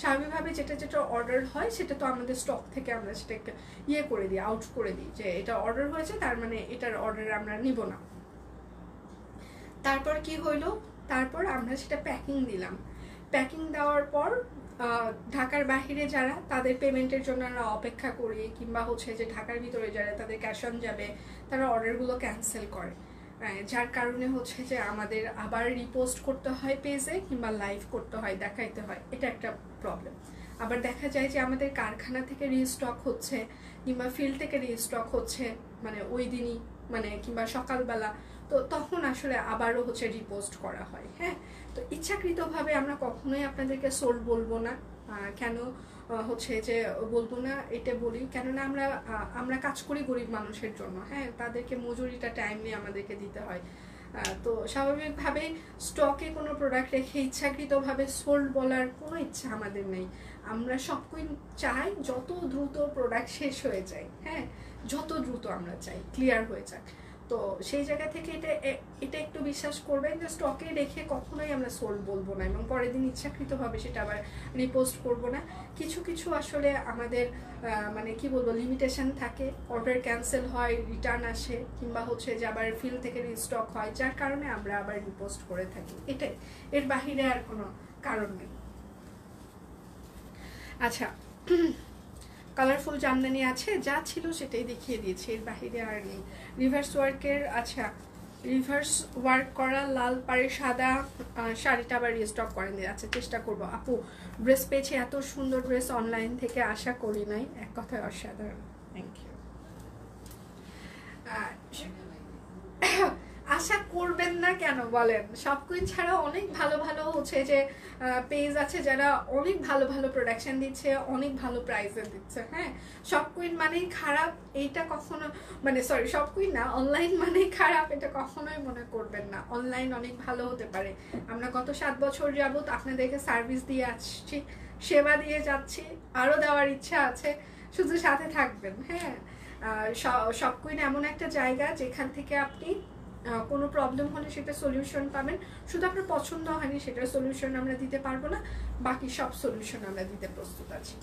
স্বাভাবিকভাবে যেটা যেটা অর্ডার হয় সেটা তো আমাদের স্টক থেকে আমরা সেটাকে ইয়ে করে দিই, আউট করে দিই যে এটা অর্ডার হয়েছে, তার মানে এটার অর্ডার আমরা নিব না। তারপর কি হইলো, তারপর আমরা সেটা প্যাকিং দিলাম। প্যাকিং দেওয়ার পর ঢাকার বাহিরে যারা, তাদের পেমেন্টের জন্য আমরা অপেক্ষা করি, কিংবা হচ্ছে যে ঢাকার ভিতরে যারা তাদের ক্যাশ অন যাবে, তারা অর্ডারগুলো ক্যান্সেল করে, যার কারণে হচ্ছে যে আমাদের আবার রিপোস্ট করতে হয় পেজে, কিংবা লাইভ করতে হয়, দেখাইতে হয়। এটা একটা প্রবলেম। আবার দেখা যায় যে আমাদের কারখানা থেকে রিস্টক হচ্ছে, কিংবা ফিল্ড থেকে রিস্টক হচ্ছে, মানে ওই দিনই, মানে কিংবা সকালবেলা, তো তখন আসলে আবারও হচ্ছে রিপোস্ট করা হয়। হ্যাঁ, তো ইচ্ছাকৃতভাবে আমরা কখনোই আপনাদেরকে সোল্ড বলবো না। কেন হচ্ছে যে বলবো না, এটা বলি কেননা আমরা কাজ করি গরিব মানুষের জন্য, হ্যাঁ, তাদেরকে মজুরিটা টাইমলি আমাদেরকে দিতে হয়। তো স্বাভাবিকভাবে স্টকে কোনো প্রোডাক্ট রেখে ইচ্ছাকৃতভাবে সোল্ড বলার কোনো ইচ্ছা আমাদের নেই। আমরা সবকিছু চাই যত দ্রুত প্রোডাক্ট শেষ হয়ে যায়, হ্যাঁ, যত দ্রুত আমরা চাই ক্লিয়ার হয়ে যাক। তো সেই জায়গা থেকে এটা একটু বিশ্বাস করবেন যে স্টকে রেখে কখনোই আমরা সোল্ড বলবো না, এবং পরের দিন ইচ্ছাকৃতভাবে সেটা আবার রিপোস্ট করব না। কিছু কিছু আসলে আমাদের মানে কি বলবো লিমিটেশন থাকে, অর্ডার ক্যান্সেল হয়, রিটার্ন আসে, কিংবা হচ্ছে যে আবার ফিল থেকে রিস্টক হয়, যার কারণে আমরা আবার রিপোস্ট করে থাকি। এটাই, এর বাহিরে আর কোনো কারণ নেই। আচ্ছা, কালারফুল জামদানি আছে, যা ছিল সেটাই দেখিয়ে দিয়েছি, এর বাহিরে আর নেই। রিভার্স ওয়ার্কের, আচ্ছা রিভার্স ওয়ার্ক করা লাল পাড়ে সাদা শাড়িটা আবার রিস্টক করেন দিয়ে, আচ্ছা চেষ্টা করবো। আপু ড্রেস পেয়েছি, এত সুন্দর ড্রেস অনলাইন থেকে আশা করি নাই, এক কথায় অসাধারণ, থ্যাংক ইউ। আশা করবেন না কেন বলেন, সবকিছু ছাড়া অনেক ভালো ভালো হচ্ছে যে পেজ আছে যারা অনেক ভালো ভালো প্রোডাকশন দিচ্ছে, অনেক ভালো প্রাইসে দিচ্ছে, হ্যাঁ। সব কুইন মানেই খারাপ এইটা কখনো, মানে সরি সব কুইন না, অনলাইন মানেই খারাপ এটা কখনোই মনে করবেন না। অনলাইন অনেক ভালো হতে পারে। আমরা গত 7 বছর যাবত আপনাদেরকে সার্ভিস দিয়ে আসছি, সেবা দিয়ে যাচ্ছি, আরও দেওয়ার ইচ্ছা আছে, শুধু সাথে থাকবেন, হ্যাঁ। সব কুইন এমন একটা জায়গা যেখান থেকে আপনি কোনো প্রবলেম হলে সেটা সলিউশন পাবেন। শুধু আপনার পছন্দ হয়নি সেটার সলিউশন আমরা দিতে পারবো না, বাকি সব সলিউশন আমরা দিতে প্রস্তুত আছি।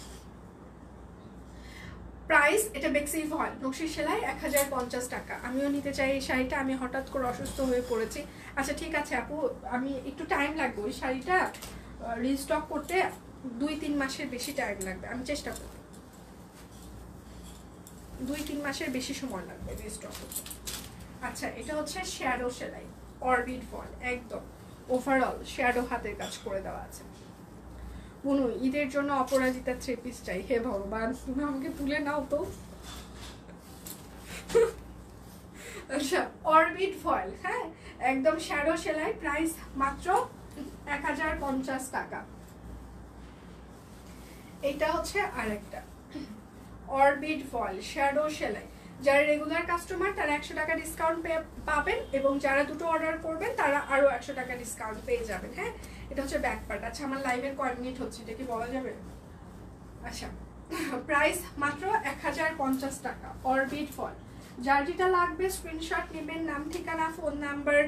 প্রাইস, এটা বেক্সি ভয়েল নকশি সেলাই 1050 টাকা। আমিও নিতে চাই এই শাড়িটা, আমি হঠাৎ করে অসুস্থ হয়ে পড়েছি। আচ্ছা ঠিক আছে আপু, আমি একটু টাইম লাগবে ওই শাড়িটা রিস্টক করতে, 2-3 মাসের বেশি টাইম লাগবে, আমি চেষ্টা করব, 2-3 মাসের বেশি সময় লাগবে রিস্টক করতে। আচ্ছা, এটা হচ্ছে শ্যাডো সেলাই অরবিট ফল, একদম ওভারঅল শ্যাডো হাতের কাজ করে দেওয়া আছে। বুনু, ঈদের জন্য অপরাজিতা 3 পিস চাই, হে ভগবান তুমি আমাকে তুলে নাও তো। আচ্ছা, অরবিট ফয়েল, হ্যাঁ, একদম শ্যাডো সেলাই, প্রাইস মাত্র 1050 টাকা। এটা হচ্ছে আরেকটা অরবিট ফয়েল শ্যাডো সেলাই, যারা রেগুলার কাস্টমার তারা 100 টাকা ডিসকাউন্ট পাবেন, এবং যারা দুটো অর্ডার করবেন তারা আরো 100 টাকা ডিসকাউন্ট পেয়ে যাবেন, হ্যাঁ। এটা হচ্ছে ব্যাক পার্ট। আচ্ছা, আমার লাইভের কয় মিনিট হচ্ছে এটা কি বলা যাবে? আচ্ছা, প্রাইস মাত্র 1050 টাকা অরবিট ফল। যার যেটা লাগবে স্ক্রিনশট নেবেন, নাম ঠিকানা ফোন নাম্বার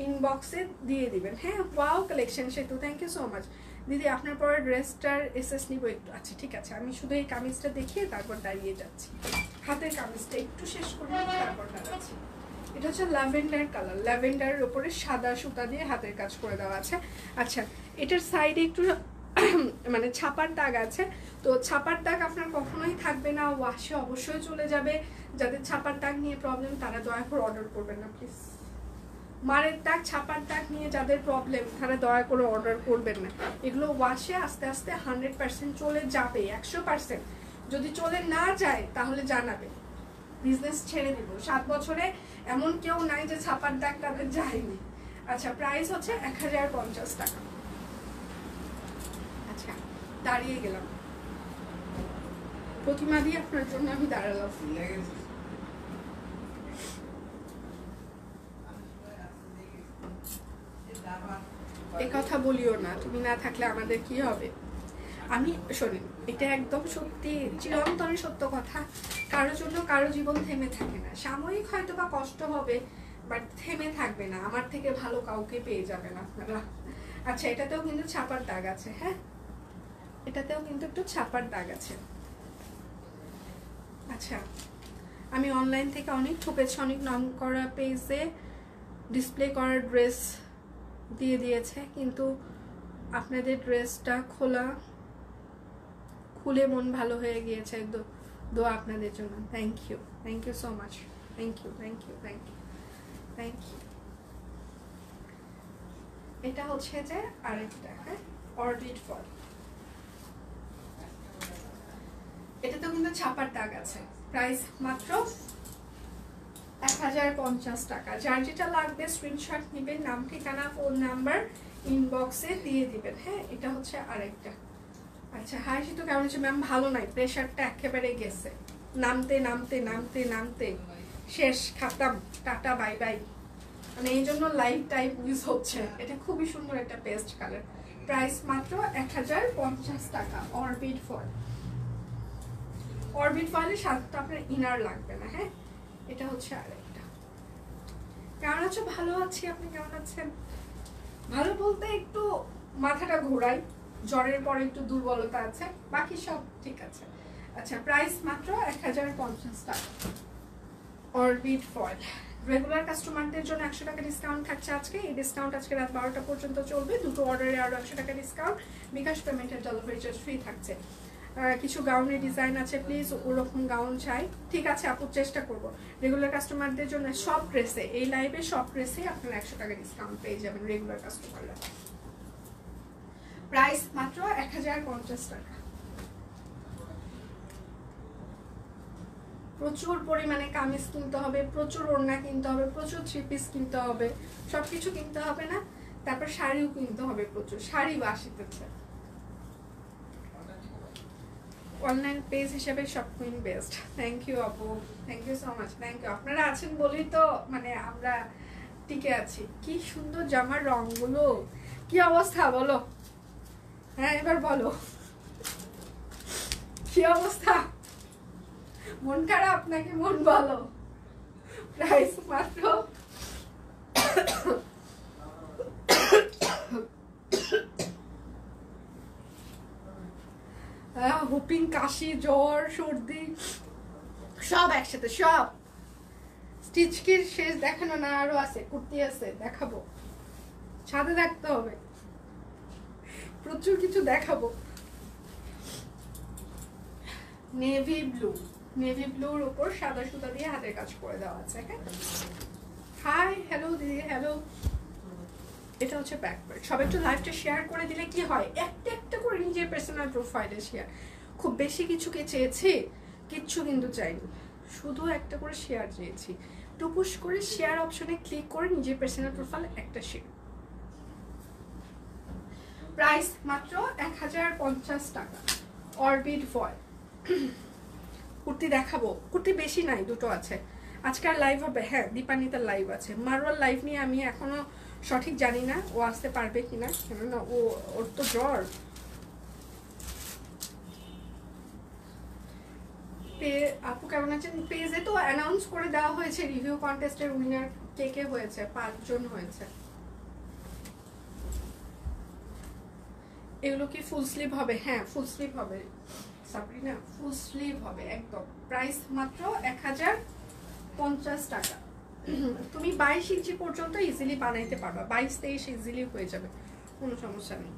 ইনবক্সে দিয়ে দিবেন, হ্যাঁ। ওয়াও কালেকশন সেতু, থ্যাংক ইউ সো মাচ দিদি। আপনার পরে ড্রেসটার এসএস নিব একটু। আচ্ছা ঠিক আছে, আমি শুধু এই কামিজটা দেখিয়ে তারপর দাঁড়িয়ে যাচ্ছি, হাতের কামিজটা একটু শেষ করে তারপর দাঁড়াচ্ছি। এটা হচ্ছে ল্যাভেন্ডার কালার, ল্যাভেন্ডারের উপরে সাদা সুতা দিয়ে হাতের কাজ করে দেওয়া আছে। আচ্ছা, এটার সাইডে একটু মানে ছাপার দাগ আছে, তো ছাপার দাগ আপনার কখনোই থাকবে না, ওয়াশে অবশ্যই চলে যাবে। যাদের ছাপার দাগ নিয়ে প্রবলেম তারা দয়া করে অর্ডার করবেন না প্লিজ। মারের দাগ, ছাপার দাগ নিয়ে যাদের প্রবলেম তারা দয়া করে অর্ডার করবেন না। এগুলো ওয়াশে আস্তে আস্তে 100% চলে যাবে, 100%। যদি চলে না যায় তাহলে জানাবে, বিজনেস ছেড়ে দিব। 7 বছরে এমন কেউ নাই যে ছাপার দাগ তাদের যায়নি। আচ্ছা, প্রাইস হচ্ছে 1050 টাকা। আচ্ছা, দাঁড়িয়ে গেলাম, প্রতিমা দিয়ে আপনার জন্য আমি দাঁড়ালাম। এই কথা বলিও না, তুমি না থাকলে আমাদের কি হবে। আমি শোনেন, এটা একদম সত্যি, চিরন্তন সত্য কথা। কারোর জন্য কারো জীবন থেমে থাকে না, সাময়িক হয়তো বা কষ্ট হবে, বাট থেমে থাকবে না। আমার থেকে ভালো কাউকে পেয়ে যাবেন আপনারা। আচ্ছা, এটাতেও কিন্তু ছাপার দাগ আছে, হ্যাঁ, এটাতেও কিন্তু একটু ছাপার দাগ আছে। আচ্ছা, আমি অনলাইন থেকে অনেক ঠকেছি, অনেক নাম করা পেজে ডিসপ্লে করা ড্রেস দিয়ে দিয়েছে, কিন্তু আপনাদের ড্রেসটা খুলে মন ভালো হয়ে গিয়েছে। দোয়া আপনাদের জন্য, thank you so much, thank you. এটা হচ্ছে যে আরেকটা, হ্যাঁ, অরবিট ফল, এটাতেও কিন্তু ছাপার দাগ আছে। প্রাইস মাত্র 1050 টাকা। যার যেটা লাগবে স্ক্রিনশট নেবেন, নাম ঠিকানা ফোন নাম্বার ইনবক্সে দিয়ে দিবেন, হ্যাঁ। এটা হচ্ছে আরেকটা আচ্ছা হাই শীত কেমন আছে ম্যাম? ভালো নাই, প্রেশারটা একেবারে গেছে, নামতে নামতে নামতে নামতে শেষ, খাতাম, টাটা বাই বাই। মানে এই জন্য লাইফ টাইম ইউজ হচ্ছে। এটা খুবই সুন্দর একটা পেস্ট কালার, প্রাইস মাত্র 1050 টাকা। অরবিট ফয়েল, অরবিট ফয়েলের সাথে তো আপনার ইনার লাগবে না। হ্যাঁ, এটা হচ্ছে আরেকটা। কেমন আছো? ভালো আছি, আপনি কেমন আছেন? ভালো বলতে একটু মাথাটা ঘোরাই, জ্বরের পরে একটু দুর্বলতা আছে, বাকি সব ঠিক আছে। আচ্ছা, প্রাইস মাত্র 1050 টাকা। অরবিট ফয়েল রেগুলার কাস্টমারদের জন্য 100 টাকা ডিসকাউন্ট থাকছে আজকে। এই ডিসকাউন্ট আজকে রাত 12টা পর্যন্ত চলবে। দুটো অর্ডারে আরো 100 টাকা ডিসকাউন্ট, বিকাশ পেমেন্টের ডেলিভারি চার্জ ফ্রি থাকছে। কিছু গাউনের ডিজাইন আছে, প্লিজ ওরকম গাউন চাই। ঠিক আছে আপু, চেষ্টা করব। রেগুলার কাস্টমারদের জন্য সব ড্রেসে, এই লাইভে সব ড্রেসে আপনারা 100 টাকা ডিসকাউন্ট পেয়ে যাবেন রেগুলার কাস্টমাররা। প্রাইস মাত্র 1050 টাকা। প্রচুর পরিমাণে কামিজ কিনতে হবে, প্রচুর ওড়না কিনতে হবে, প্রচুর থ্রি পিস কিনতে হবে, সবকিছু কিনতে হবে না? তারপর শাড়িও কিনতে হবে প্রচুর, শাড়ি বাসিতেছে। অনলাইন পেজ হিসেবে সব কুইন বেস্ট। থ্যাংক ইউ আপু, thank you so much, thank you. আপনারা আছেন বলেই তো মানে আমরা টিকে আছি। কি সুন্দর জামার রংগুলো, কি অবস্থা বলো? হ্যাঁ এবার বলো, কি অবস্থা? মন খারাপ নাকি মন ভালো? প্রাইস মাত্র হুপিং, কাশি, জ্বর, সর্দি সব একসাথে, সব। স্টিচ কি শেষ দেখানো না, আরো আছে, কুর্তি আছে, দেখাবো। ছাদে দেখতে হবে, প্রচুর কিছু দেখাবো। নেভি ব্লু, নেভি ব্লুর উপর সাদা সুতা দিয়ে হাতের কাজ করে দেওয়া আছে। হাই, হ্যালো দিদি, হ্যালো। এটা হচ্ছে ব্যাক পার্ট। সবাই একটু লাইভটা শেয়ার করে দিলে কি হয়, একটা একটা করে নিজের পার্সোনাল প্রোফাইলে শেয়ার। খুব বেশি কিছুকে চেয়েছি, কিচ্ছু কিন্তু চাইনি, শুধু একটা করে শেয়ার চেয়েছি। টুপুস করে শেয়ার অপশনে ক্লিক করে নিজের পার্সোনাল প্রোফাইল একটা শেয়ার। প্রাইস মাত্র 1050 টাকা। অরবিট ফয়েল কুর্তি দেখাবো, কুর্তি বেশি নাই, দুটো আছে। আজকাল লাইভ হবে, হ্যাঁ দীপানিতার লাইভ আছে। মারওয়ার লাইভ নিয়ে আমি এখনো সঠিক জানি না ও আসতে পারবে কিনা, কেননা ওর তো জ্বর। আপু কেমন আছেন? পেজে তো অ্যানাউন্স করে দেওয়া হয়েছে রিভিউ কন্টেস্টের উইনার কে কে হয়েছে, 5 জন হয়েছে। এগুলো কি ফুল স্লিভ হবে? হ্যাঁ ফুল স্লিভ হবে সাবরিনা, ফুল স্লিভ হবে একদম। প্রাইস মাত্র 1050 টাকা। তুমি 22 ইঞ্চি পর্যন্ত ইজিলি বানাইতে পারবা, 22-23 ইজিলি হয়ে যাবে, কোনো সমস্যা নেই।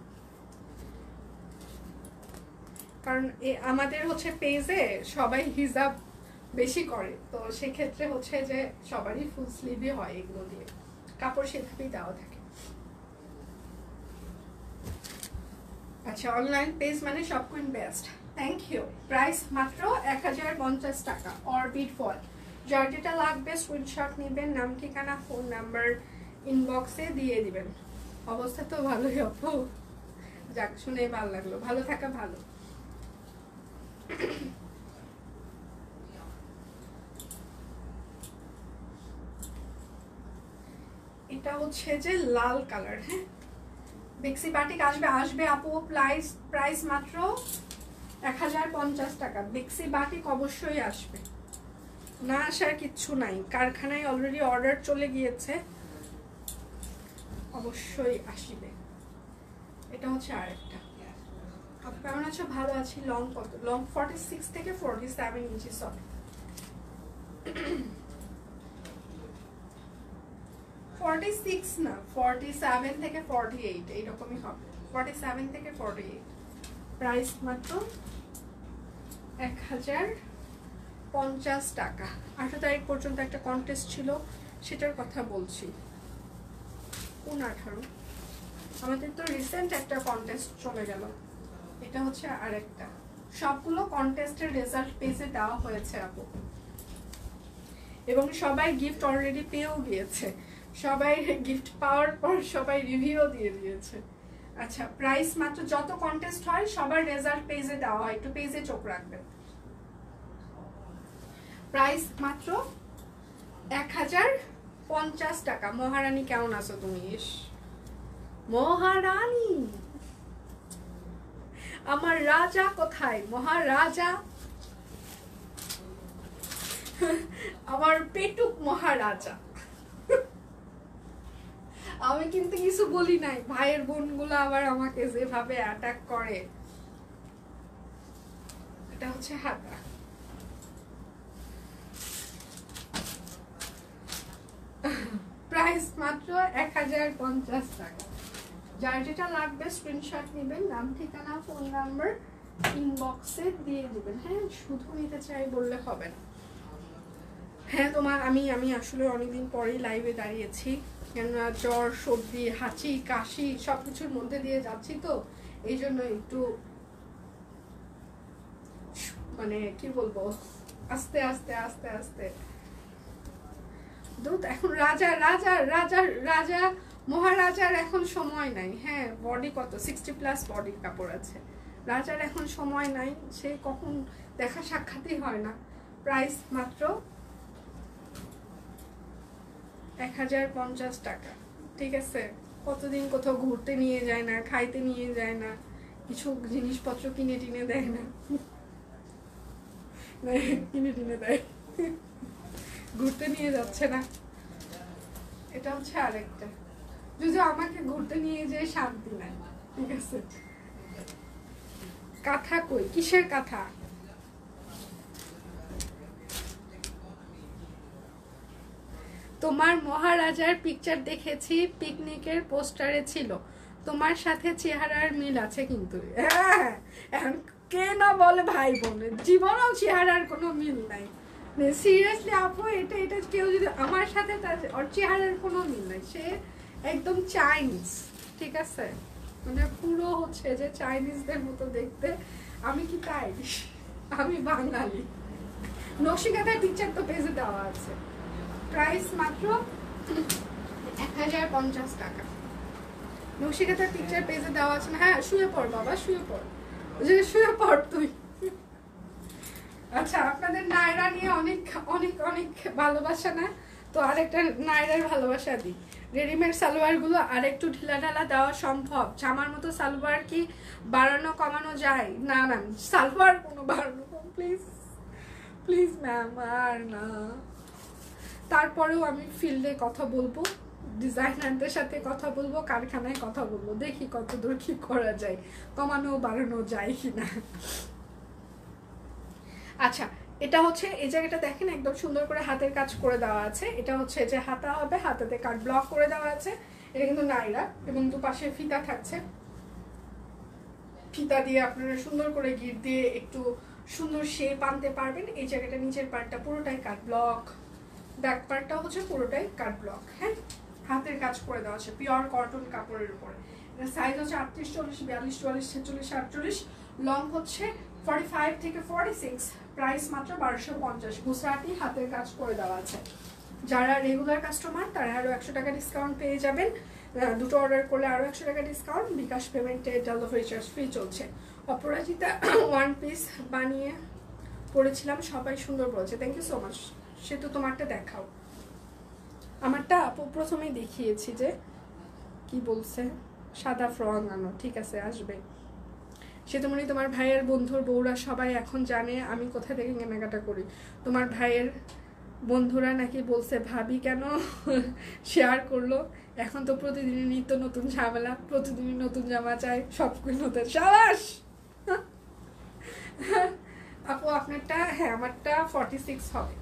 কারণ আমাদের হচ্ছে পেজে সবাই হিজাব বেশি করে, তো সেক্ষেত্রে হচ্ছে যে সবারই ফুল স্লিভই হয়, এগুলো দিয়ে কাপড় সেভাবেই দেওয়া থাকে। আচ্ছা, অনলাইন পেজ মানে সব queen best, thank you. Price মাত্র 1050 টাকা। অরবিট ফল, যার যেটা লাগবে স্ক্রিনশট নেবেন, নাম ঠিকানা ফোন নাম্বার ইনবক্সে দিয়ে দিবেন। অবস্থা তো ভালোই আপু, যাক শুনে ভালো লাগলো, ভালো থাকা ভালো। এটা হচ্ছে যে লাল কালার, হ্যাঁ বেক্সি বাটিক আসবে আপু। প্রাইস মাত্র 1050 টাকা। বেক্সি বাটিক অবশ্যই আসবে, না আসার কিচ্ছু নাই, কারখানায় অলরেডি অর্ডার চলে গিয়েছে, অবশ্যই আসবে। এটা হচ্ছে আরেকটা। আপনি কেমন আছো? ভালো আছি। লং কত? লং 46 থেকে 47 ইঞ্চি, সরি 46 না, 47 থেকে 48 এইরকমই হবে, 47 থেকে 48। প্রাইস মাত্র 1050 টাকা। 18 তারিখ পর্যন্ত একটা কন্টেস্ট ছিল, সেটার কথা বলছি। কোন 18? আমাদের তো রিসেন্ট একটা কন্টেস্ট চলে গেল, এটা হচ্ছে আরেকটা। সবগুলো কন্টেস্টের রেজাল্ট পেজে দেওয়া হয়েছে আপু, এবং সবাই গিফট অলরেডি পেয়েও গিয়েছে। সবাই গিফট পাওয়ার পর সবাই রিভিউ দিয়ে দিয়েছে। আচ্ছা, প্রাইস মাত্র, যত কন্টেস্ট হয় সবার রেজাল্ট পেজে দেওয়া হয়, একটু পেজে চোখ রাখবেন। প্রাইস মাত্র 1050 টাকা। মহারানী কেমন আছো তুমি? ইস মহারানী, আমার রাজা কোথায়? মহারাজা, আমার পেটুক মহারাজা। আমি কিন্তু কিছু বলি নাই, ভাইয়ের বোনগুলো আবার আমাকে যেভাবে অ্যাটাক করে। এটা হচ্ছে হাতা। প্রাইস মাত্র 1050 টাকা। যার যেটা লাগবে স্ক্রিনশট নেবেন, নাম ঠিকানা ফোন নাম্বার ইনবক্সে দিয়ে দিবেন। হ্যাঁ, শুধু নিতে চাই বললে হবে না। হ্যাঁ, আমি আসলে অনেকদিন পরেই লাইভে দাঁড়িয়েছি, কেননা জ্বর, সর্দি, হাঁচি, কাশি সবকিছুর মধ্যে দিয়ে যাচ্ছি, তো এই জন্য একটু মানে কি বলবো, আস্তে আস্তে আস্তে আস্তে দুধ। এখন রাজা রাজা রাজা রাজা মহারাজার এখন সময় নাই। হ্যাঁ, বডি কত 60+ বডির কাপড় আছে, রাজার এখন সময় নাই, সে কখন দেখা সাক্ষাৎই হয় না। প্রাইস মাত্র 1050 টাকা। ঠিক আছে, কতদিন কোথাও ঘুরতে নিয়ে যায় না, খাইতে নিয়ে যায় না, কিছু জিনিসপত্র কিনে টিনে দেয় না, কিনে টিনে দেয়, ঘুরতে নিয়ে যাচ্ছে না। এটা হচ্ছে আরেকটা, যদি আমাকে ঘুরতে নিয়ে যেয়ে শান্তি নাই। ঠিক আছে, কাঁথা কই? কিসের কাঁথা? তোমার মহারাজার পিকচার দেখেছি, পিকনিকের পোস্টারে ছিল, তোমার সাথে চেহারার মিল আছে কিন্তু। হ্যাঁ, এখন কে না বলে ভাই বোনে, জীবনেও চেহারার কোনো মিল নাই। সিরিয়াসলি আপু, এটা এটা কেউ যদি আমার সাথে, তার ওর চেহারার কোনো মিল নাই, সে একদম চাইনিজ। ঠিক আছে, মানে পুরো হচ্ছে যে চাইনিজদের মতো দেখতে। আমি কি তাই? আমি বাঙালি। নকশিকাঁথার পিকচার তো পেজে দেওয়া আছে। প্রাইস মাত্র 1050 টাকা। নকশিকাঁথার পিকচার পেজে দেওয়া আছে না? হ্যাঁ, শুয়ে পড় বাবা, শুয়ে পড়, শুয়ে পড় তুই। আচ্ছা, আপনাদের নায়রা নিয়ে অনেক অনেক অনেক ভালোবাসা না, তো আরেকটা নায়রার ভালোবাসা দিই। রেডিমেড সালোয়ার গুলো আর একটু ঢিলা ঢালা দেওয়া সম্ভব? জামার মতো সালোয়ার কি বাড়ানো কমানো যায়? না ম্যাম, সালোয়ার কোনো বাড়ানো, প্লিজ প্লিজ ম্যাম, আর না। তারপরেও আমি ফিল্ডে কথা বলবো, ডিজাইনারদের সাথে কথা বলবো, কারখানায় কথা বলবো, দেখি কতদূর কি করা যায়, কমানো বাড়ানো যায় কিনা। আচ্ছা, এটা হচ্ছে এই জায়গাটা দেখেন, একদম সুন্দর করে হাতের কাজ করে দেওয়া আছে। এটা হচ্ছে যে হাতা হবে, হাতাতে কাট ব্লক করে দেওয়া আছে। এটা কিন্তু নাইরা, এবং দুপাশে ফিতা থাকছে, ফিতা দিয়ে আপনারা সুন্দর করে গিট দিয়ে একটু সুন্দর শেপ আনতে পারবেন। এই জায়গাটা নিচের পার্টটা পুরোটাই কাট ব্লক, ব্যাক পার্টটা হচ্ছে পুরোটাই কাট ব্লক। হ্যাঁ, হাতের কাজ করে দেওয়া আছে পিওর কটন কাপড়ের উপরে। এটা সাইজ হচ্ছে 38, 40, 42, 44, 46, 48, লং হচ্ছে 45 থেকে 46। প্রাইস মাত্র 1250। গুজরাটি হাতের কাজ করে দেওয়া আছে। যারা রেগুলার কাস্টমার তারা আরও 100 টাকা ডিসকাউন্ট পেয়ে যাবেন। দুটো অর্ডার করলে আরও 100 টাকা ডিসকাউন্ট। বিকাশ পেমেন্টে ডেলিভারি চার্জ ফ্রি চলছে। অপরাজিতা ওয়ান পিস বানিয়ে পড়েছিলাম, সবাই সুন্দর বলেছে, থ্যাংক ইউ সো মাচ। সে তো তোমারটা দেখাও। আমারটা প্রথমেই দেখিয়েছি যে কি বলছে, সাদা ফ্রক আনো। ঠিক আছে, আসবে। সে তোমারই, তোমার ভাইয়ের বন্ধুর বউরা সবাই এখন জানে আমি কোথা থেকে কেনাকাটা করি। তোমার ভাইয়ের বন্ধুরা নাকি বলছে ভাবি কেন শেয়ার করলো, এখন তো প্রতিদিনই নিত্য নতুন ঝামেলা, প্রতিদিনই নতুন জামা চাই, সবগুলো নতুন। সাবাস আপু, আপনারটা? হ্যাঁ, আমারটা 46 হবে,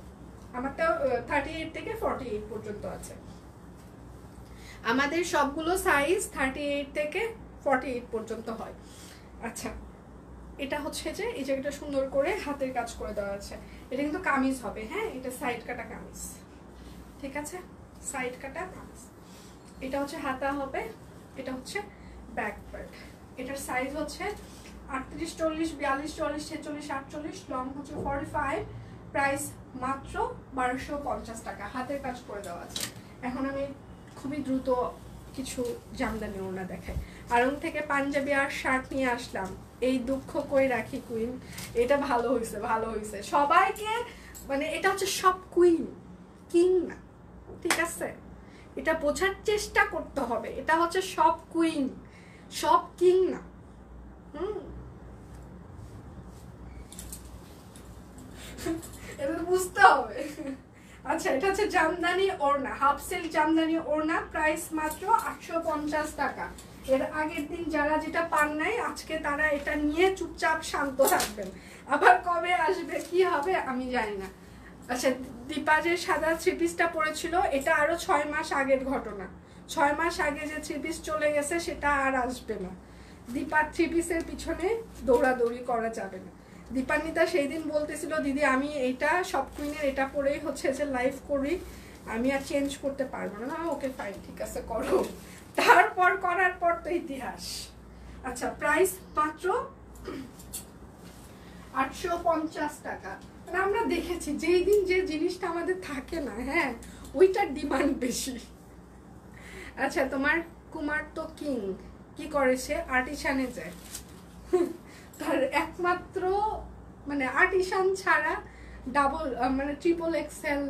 আমারটা 38 থেকে 48 পর্যন্ত আছে। আমাদের সবগুলো সাইজ 38 থেকে 48 পর্যন্ত হয়। আচ্ছা, এটা হচ্ছে যে এই জায়গাটা সুন্দর করে হাতের কাজ করে দেওয়া আছে। এটা কিন্তু কামিজ হবে। হ্যাঁ, এটা সাইড কাটা কামিজ। ঠিক আছে, সাইড কাটা কামিজ। এটা হচ্ছে হাতা হবে, এটা হচ্ছে ব্যাক পার্ট। এটার সাইজ হচ্ছে 38, 40, 42, 44, 46, 48, লং হচ্ছে 45। প্রাইস মাত্র 1250 টাকা। হাতের কাজ করে দেওয়া আছে। এখন আমি খুবই দ্রুত কিছু জামদানি ওড়না দেখাই। আড়ং থেকে পাঞ্জাবি আর শার্ট নিয়ে আসলাম। এই দুঃখ কই রাখি কুইন। এটা ভালো হয়েছে, ভালো হয়েছে। সবাইকে মানে এটা হচ্ছে সব কুইন, কিং না, ঠিক আছে? এটা বোঝার চেষ্টা করতে হবে, এটা হচ্ছে সব কুইন, সব কিং না। এটা বুঝতে হবে। আচ্ছা, এটা হচ্ছে জামদানি ওড়না, হাফ সিল্ক জামদানি ওড়না, প্রাইস মাত্র 850 টাকা। এর আগের দিন যারা যেটা পান নাই আজকে তারা এটা নিয়ে চুপচাপ শান্ত থাকবেন। আবার কবে আসবে কি হবে আমি জানি না। আচ্ছা, দীপা যে সাদা থ্রি পিসটা পরেছিল এটা আরো 6 মাস আগের ঘটনা। 6 মাস আগে যে থ্রি পিস চলে গেছে সেটা আর আসবে না। দীপা থ্রি পিসের পিছনে দৌড়াদৌড়ি করা যাবে না। দীপান্বিতা সেই দিন বলতেছিল দিদি আমি এইটা সব কুইনের এটা পরেই হচ্ছে যে লাইভ করি, আমি আর চেঞ্জ করতে পারবো না। ওকে ফাইন, ঠিক আছে করো। তারপর করার পর তো ইতিহাস। আচ্ছা, প্রাইস মাত্র 850 টাকা। মানে আমরা দেখেছি যেই দিন যে জিনিসটা আমাদের থাকে না, হ্যাঁ ওইটার ডিমান্ড বেশি। আচ্ছা, তোমার কুমার তো কিং কি করেছে, আর্টিসানে যায়। তার একমাত্র মানে আর্টিসান ছাড়া ডাবল মানে ট্রিপল এক্সেল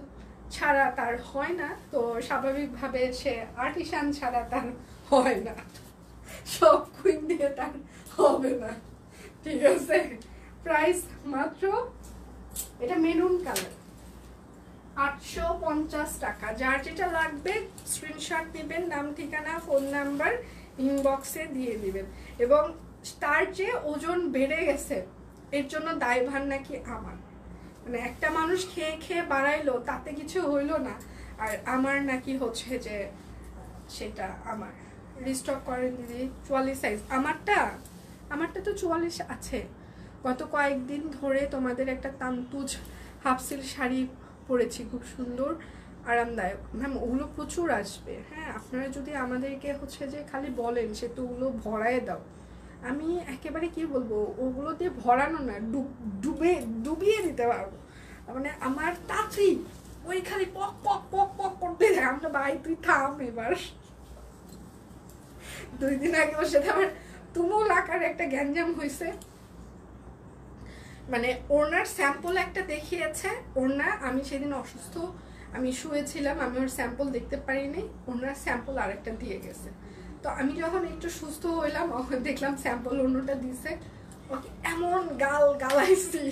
ছাড়া তার হয় না, তো স্বাভাবিকভাবে সে আর্টিসান ছাড়া তার হয় না, সব কুইন দিয়ে তার হবে না, ঠিক আছে? প্রাইস মাত্র, এটা মেরুন কালার, 850 টাকা। যার যেটা লাগবে স্ক্রিনশট নেবেন, নাম ঠিকানা ফোন নাম্বার ইনবক্সে দিয়ে দিবেন। এবং তার যে ওজন বেড়ে গেছে এর জন্য দায়ভার নাকি আমার, মানে একটা মানুষ খেয়ে খেয়ে বাড়াইলো তাতে কিছু হইলো না, আর আমার নাকি হচ্ছে যে সেটা আমার। রিস্টক করেন দিদি, 44 সাইজ। আমারটা তো 44 আছে। গত কয়েকদিন ধরে তোমাদের একটা তান্তুজ হাফসিল শাড়ি পরেছি, খুব সুন্দর আরামদায়ক। ম্যাম ওগুলো প্রচুর আসবে, হ্যাঁ আপনারা যদি আমাদেরকে হচ্ছে যে খালি বলেন সে তো ওগুলো ভরায় দাও, আমি একেবারে কি বলবো ওগুলো দিয়ে ভরানো না, ডুবিয়ে দিতে পারবো। মানে আমার তাঁতি ওই খালি পক পক পক পক করতে যায়। আমরা ভাই তুই থাম এবার। 2 দিন আগে ওর সাথে আমার তুমুল আকারে একটা গ্যাঞ্জাম হয়েছে। মানে ওনার স্যাম্পল একটা দেখিয়েছে, ওনা আমি সেদিন অসুস্থ, আমি শুয়েছিলাম, আমি ওর স্যাম্পল দেখতে পারিনি, ওনার স্যাম্পল আরেকটা দিয়ে গেছে। তো আমি যখন একটু সুস্থ হইলাম দেখলাম স্যাম্পল অন্যটা দিছে, ওকে এমন গালাইছি।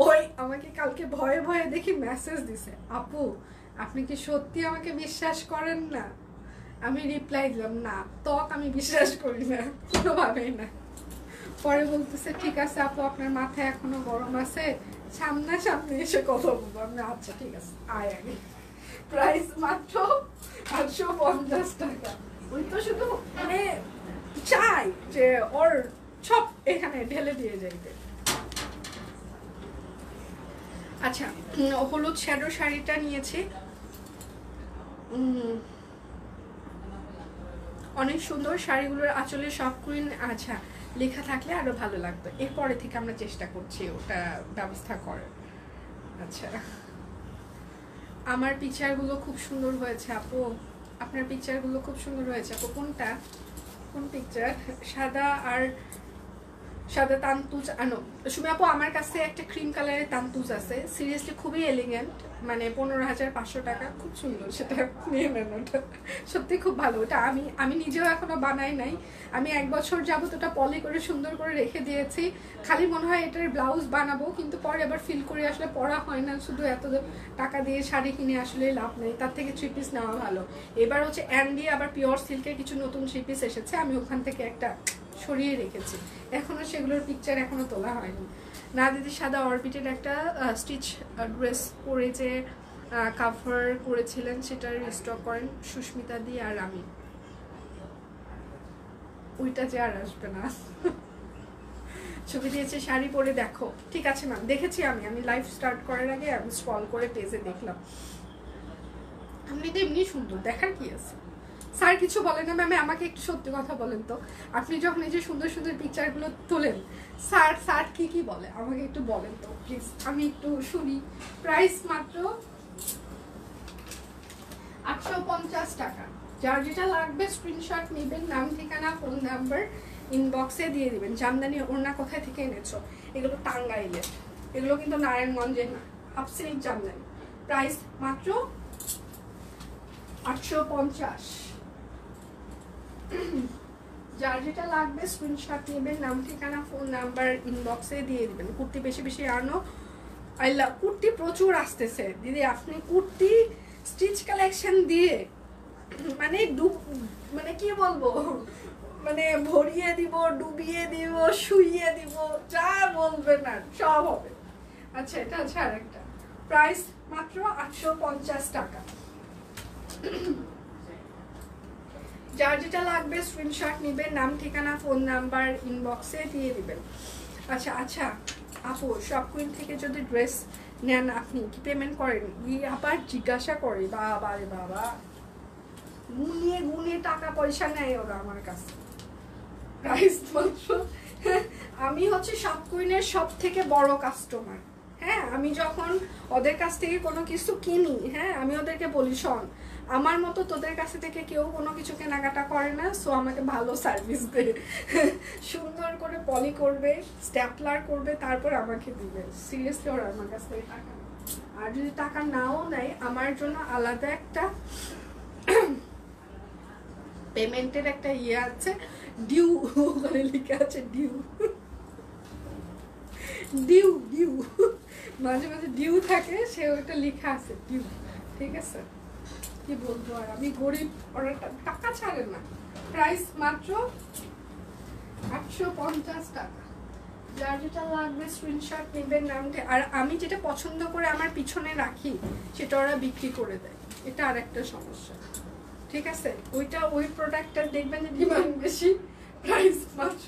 ওই আমাকে কালকে ভয়ে ভয়ে দেখি মেসেজ দিছে, আপু আপনি কি সত্যি আমাকে বিশ্বাস করেন না? আমি রিপ্লাই দিলাম না, তক আমি বিশ্বাস করি না কোনোভাবেই না। পরে বলতেছে ঠিক আছে আপু আপনার মাথায় এখনো গরম আছে, সামনাসামনি এসে কথা বলবো। আমি আচ্ছা ঠিক আছে আয় আগে। প্রাইস মাত্র 850 টাকা। ওই তো শুধু মানে চাই যে ওর সব এখানে ঢেলে দিয়ে যাইতে। আচ্ছা, হলুদ শ্যাডো শাড়িটা নিয়েছি, অনেক সুন্দর। শাড়িগুলোর আঁচলে সব কুইন আচ্ছা লেখা থাকলে আরো ভালো লাগতো। এরপরে থেকে আমরা চেষ্টা করছি ওটা ব্যবস্থা করার। আচ্ছা, আমার পিকচারগুলো খুব সুন্দর হয়েছে আপু, আপনার পিকচারগুলো খুব সুন্দর হয়েছে আপু। কোন পিকচার? সাদা তান্তুজ আনো সুমি আপু, আমার কাছে একটা ক্রিম কালারের তান্তুজ আছে, সিরিয়াসলি খুবই এলিগেন্ট, মানে 15,500 টাকা, খুব সুন্দর, সেটা নিয়ে নেন। ওটা সত্যি খুব ভালো। ওটা আমি নিজেও এখনো বানাই নাই, আমি 1 বছর যাবত ওটা পলি করে সুন্দর করে রেখে দিয়েছি। খালি মনে হয় এটার ব্লাউজ বানাবো, কিন্তু পরে আবার ফিল করে আসলে পরা হয় না, শুধু এত টাকা দিয়ে শাড়ি কিনে আসলে লাভ নেই, তার থেকে 3 পিস নেওয়া ভালো। এবার হচ্ছে অ্যান্ডি আবার পিওর সিল্কের কিছু নতুন 3 পিস এসেছে, আমি ওখান থেকে একটা সরিয়ে রেখেছি, এখনো সেগুলোর পিকচার এখনো তোলা হয়নি। না দিদি, সাদা অরবিটের একটা স্টিচ ড্রেস পরে যে কাভার করেছিলেন সেটা রিস্টক করেন সুস্মিতা দি আর আমি, ওইটা যে আর আসবে না। ছবি দিয়েছে শাড়ি পরে দেখো, ঠিক আছে ম্যাম দেখেছি, আমি লাইভ স্টার্ট করার আগে আমি স্ক্রল করে পেজে দেখলাম। আপনি তো এমনি সুন্দর, দেখার কি আছে? স্যার কিছু বলেন না ম্যাম, আমাকে একটু সত্যি কথা বলেন তো, আপনি যখন এই যে সুন্দর সুন্দর পিকচারগুলো তোলেন স্যার কি বলে আমাকে একটু বলেন তো প্লিজ, আমি একটু শুনি। প্রাইস মাত্র 850 টাকা। যার যেটা লাগবে স্ক্রিনশট নেবেন, নাম ঠিকানা ফোন নাম্বার ইনবক্সে দিয়ে দিবেন। জামদানি ওড়না কোথায় থেকে এনেছো? এগুলো টাঙ্গাইলের, এগুলো কিন্তু নারায়ণগঞ্জের না, হাফ সিল্ক জামদানি। প্রাইস মাত্র 850। যার যেটা লাগবে স্ক্রিনশট নেবেন, নাম ঠিকানা ফোন নাম্বার ইনবক্সে দিয়ে দিবেন। কুর্তি বেশি বেশি আনো, আল্লাহ কুর্তি প্রচুর আসতেছে দিদি। আপনি কুর্তি স্টিচ কালেকশন দিয়ে মানে মানে কি বলবো, মানে ভরিয়ে দিব, ডুবিয়ে দিব, শুইয়ে দিব, যা বলবেন না সব হবে। আচ্ছা এটা আছে আরেকটা, প্রাইস মাত্র 850 টাকা। যার যেটা লাগবে স্ক্রিনশট নেবেন, নাম ঠিকানা ফোন নাম্বার ইনবক্সে দিয়ে দিবেন। আচ্ছা আচ্ছা আপু, শপ কুইন থেকে যদি ড্রেস নেন আপনি কি পেমেন্ট করেন? গিয়ে আবার জিজ্ঞাসা করে, বাবা রে বাবা, গুনিয়ে গুনিয়ে টাকা পয়সা নেয় ওরা আমার কাছে। প্রাইস মাত্র, আমি হচ্ছে শপ কুইনের সব থেকে বড় কাস্টমার। হ্যাঁ, আমি যখন ওদের কাছ থেকে কোনো কিছু কিনি, হ্যাঁ আমি ওদেরকে বলি, শোন আমার মতো তোদের কাছ থেকে কেউ কোনো কিছু কেনাকাটা করে না, সো আমাকে ভালো সার্ভিস দে, সুন্দর করে পলি করবে, স্ট্যাপলার করবে, তারপর আমাকে দিবে। সিরিয়াসলি ওরা আমার কাছ থেকে টাকা নেয়। আর যদি টাকা নাও নেয়, আমার জন্য আলাদা একটা পেমেন্টের একটা ইয়ে আছে, ডিউ, ওখানে লিখে আছে ডিউ, ডিউ ডিউ, মাঝে মাঝে ডিউ থাকে, সে ওটা লেখা আছে ডিউ। ঠিক আছে, কি বলবো আর, আমি গরিব, ওরা টাকা ছাড়ে না। প্রাইস মাত্র 850 টাকা। যার যেটা লাগবে স্ক্রিনশট নেবেন, নামটা। আর আমি যেটা পছন্দ করে আমার পিছনে রাখি, সেটা ওরা বিক্রি করে দেয়, এটা আর একটা সমস্যা। ঠিক আছে, ওইটা ওই প্রোডাক্টটার দেখবেন যে ডিমান্ড বেশি, প্রাইস মাত্র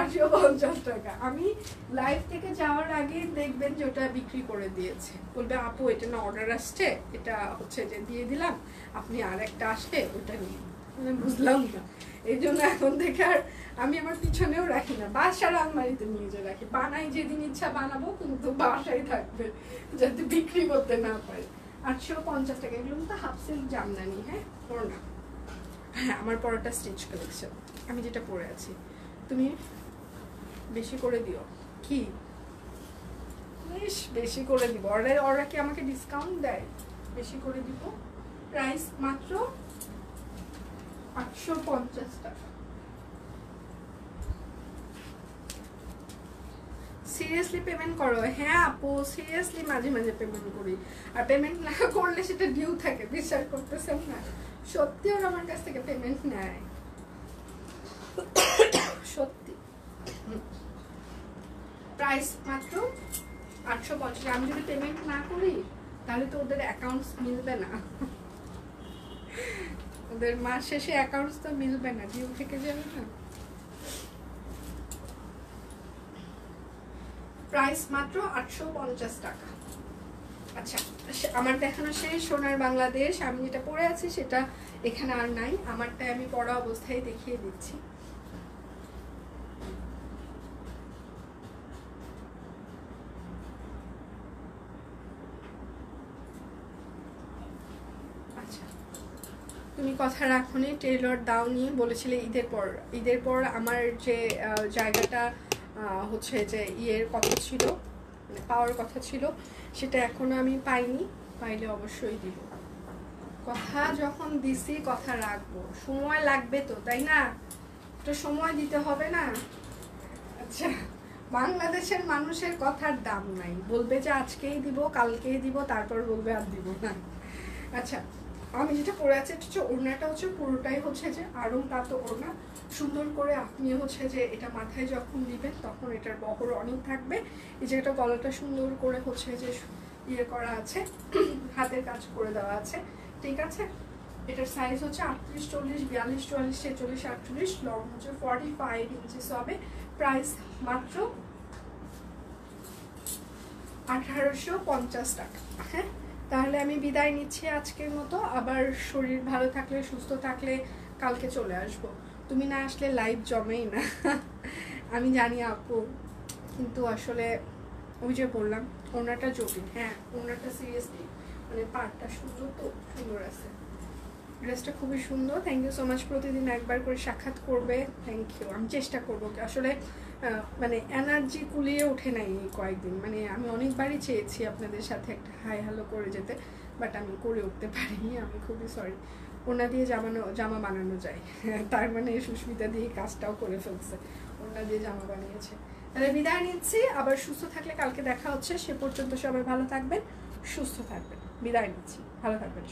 850 টাকা। আমি লাইভ থেকে যাওয়ার আগে দেখবেন যে ওটা বিক্রি করে দিয়েছে, বলবে আপু এটা না অর্ডার আসছে, এটা হচ্ছে যে দিয়ে দিলাম, আপনি আর একটা আসলে ওটা নিয়ে। মানে বুঝলাম না, এই জন্য এখন থেকে আর আমি আমার পিছনেও রাখি না, বাসার আলমারিতে নিয়ে যে রাখি। বানাই যেদিন ইচ্ছা বানাবো, কিন্তু বাসায় থাকবে, যাতে বিক্রি করতে না পারে। 850 টাকা। এগুলো তো হাফ সিল্ক জামদানি। হ্যাঁ ওড়না, হ্যাঁ আমার পরোটা স্টিচ কালেকশন, আমি যেটা পরে আছি। তুমি বেশি করে দিও কি, বেশ বেশি করে দিব। ওরা কি আমাকে ডিসকাউন্ট দেয়? বেশি করে দিব। প্রাইস মাত্র 850 টাকা। সিরিয়াসলি পেমেন্ট করো? হ্যাঁ আপু সিরিয়াসলি মাঝে মাঝে পেমেন্ট করি, আর পেমেন্ট না করলে সেটা ডিউ থাকে, বিশ্বাস করতেছেন না, সত্যি ওরা আমার কাছ থেকে পেমেন্ট নেয়, সত্যি। প্রাইস মাত্র 850। আমি যদি পেমেন্ট না করি তাহলে তো ওদের অ্যাকাউন্টস মিলবে না, ওদের মাস শেষে অ্যাকাউন্টস তো মিলবে না, ডিউ থেকে যাবে না। প্রাইস মাত্র 850 টাকা। আচ্ছা আমার দেখানো শেষ, সোনার বাংলাদেশ। আমি যেটা পরে আছি সেটা এখানে আর নাই, আমারটাই আমি পরা অবস্থায় দেখিয়ে দিচ্ছি। আচ্ছা তুমি কথা রাখোনি, টেইলর দাওনি, বলেছিলে ঈদের পর আমার যে জায়গাটা হচ্ছে যে ইয়ের কথা ছিল, মানে পাওয়ার কথা ছিল, সেটা এখনো আমি পাইনি, পাইলে অবশ্যই দিব। কথা যখন দিছি কথা রাখবো, সময় লাগবে তো, তাই না? একটু সময় দিতে হবে না? আচ্ছা বাংলাদেশের মানুষের কথার দাম নাই, বলবে যে আজকেই দিব, কালকেই দিব, তারপর বলবে আর দিব না। আচ্ছা আমি যেটা পরে আছি এটা হচ্ছে ওড়নাটা, হচ্ছে পুরোটাই হচ্ছে যে আড়ং পাতো ওড়না, সুন্দর করে আপনি হচ্ছে যে এটা মাথায় যখন দিবেন তখন এটার বহর অনেক থাকবে। এই যে এটা গলাটা সুন্দর করে হচ্ছে যে ইয়ে করা আছে, হাতের কাজ করে দেওয়া আছে। ঠিক আছে, এটার সাইজ হচ্ছে 38, 40, 42, 44, 46, 48, লং হচ্ছে 45 ইঞ্চিস হবে। প্রাইস মাত্র 1850 টাকা। হ্যাঁ তাহলে আমি বিদায় নিচ্ছি আজকের মতো, আবার শরীর ভালো থাকলে সুস্থ থাকলে কালকে চলে আসবো। তুমি না আসলে লাইভ জমেই না, আমি জানি আপু, কিন্তু আসলে ওই যে বললাম ওনাটা জটিল। হ্যাঁ ওনাটা সিরিয়াসলি মানে পার্টটা সুন্দর, তো সুন্দর আছে। ড্রেসটা খুবই সুন্দর। Thank you so much. প্রতিদিন একবার করে সাক্ষাৎ করবে, থ্যাংক ইউ। আমি চেষ্টা করবো, আসলে মানে এনার্জি কুলিয়ে ওঠে নাই এই কয়েকদিন। মানে আমি অনেকবারই চেয়েছি আপনাদের সাথে একটা হাই হ্যালো করে যেতে, বাট আমি করে উঠতে পারিনি। আমি খুবই সরি। ওনা দিয়ে জামা বানানো যায়, তার মানে সুস্মিতা দিয়ে কাজটাও করে ফেলছে, ওনা দিয়ে জামা বানিয়েছে। তাহলে বিদায় নিচ্ছি, আবার সুস্থ থাকলে কালকে দেখা হচ্ছে। সে পর্যন্ত সবাই ভালো থাকবেন, সুস্থ থাকবেন। বিদায় নিচ্ছি, ভালো থাকবেন।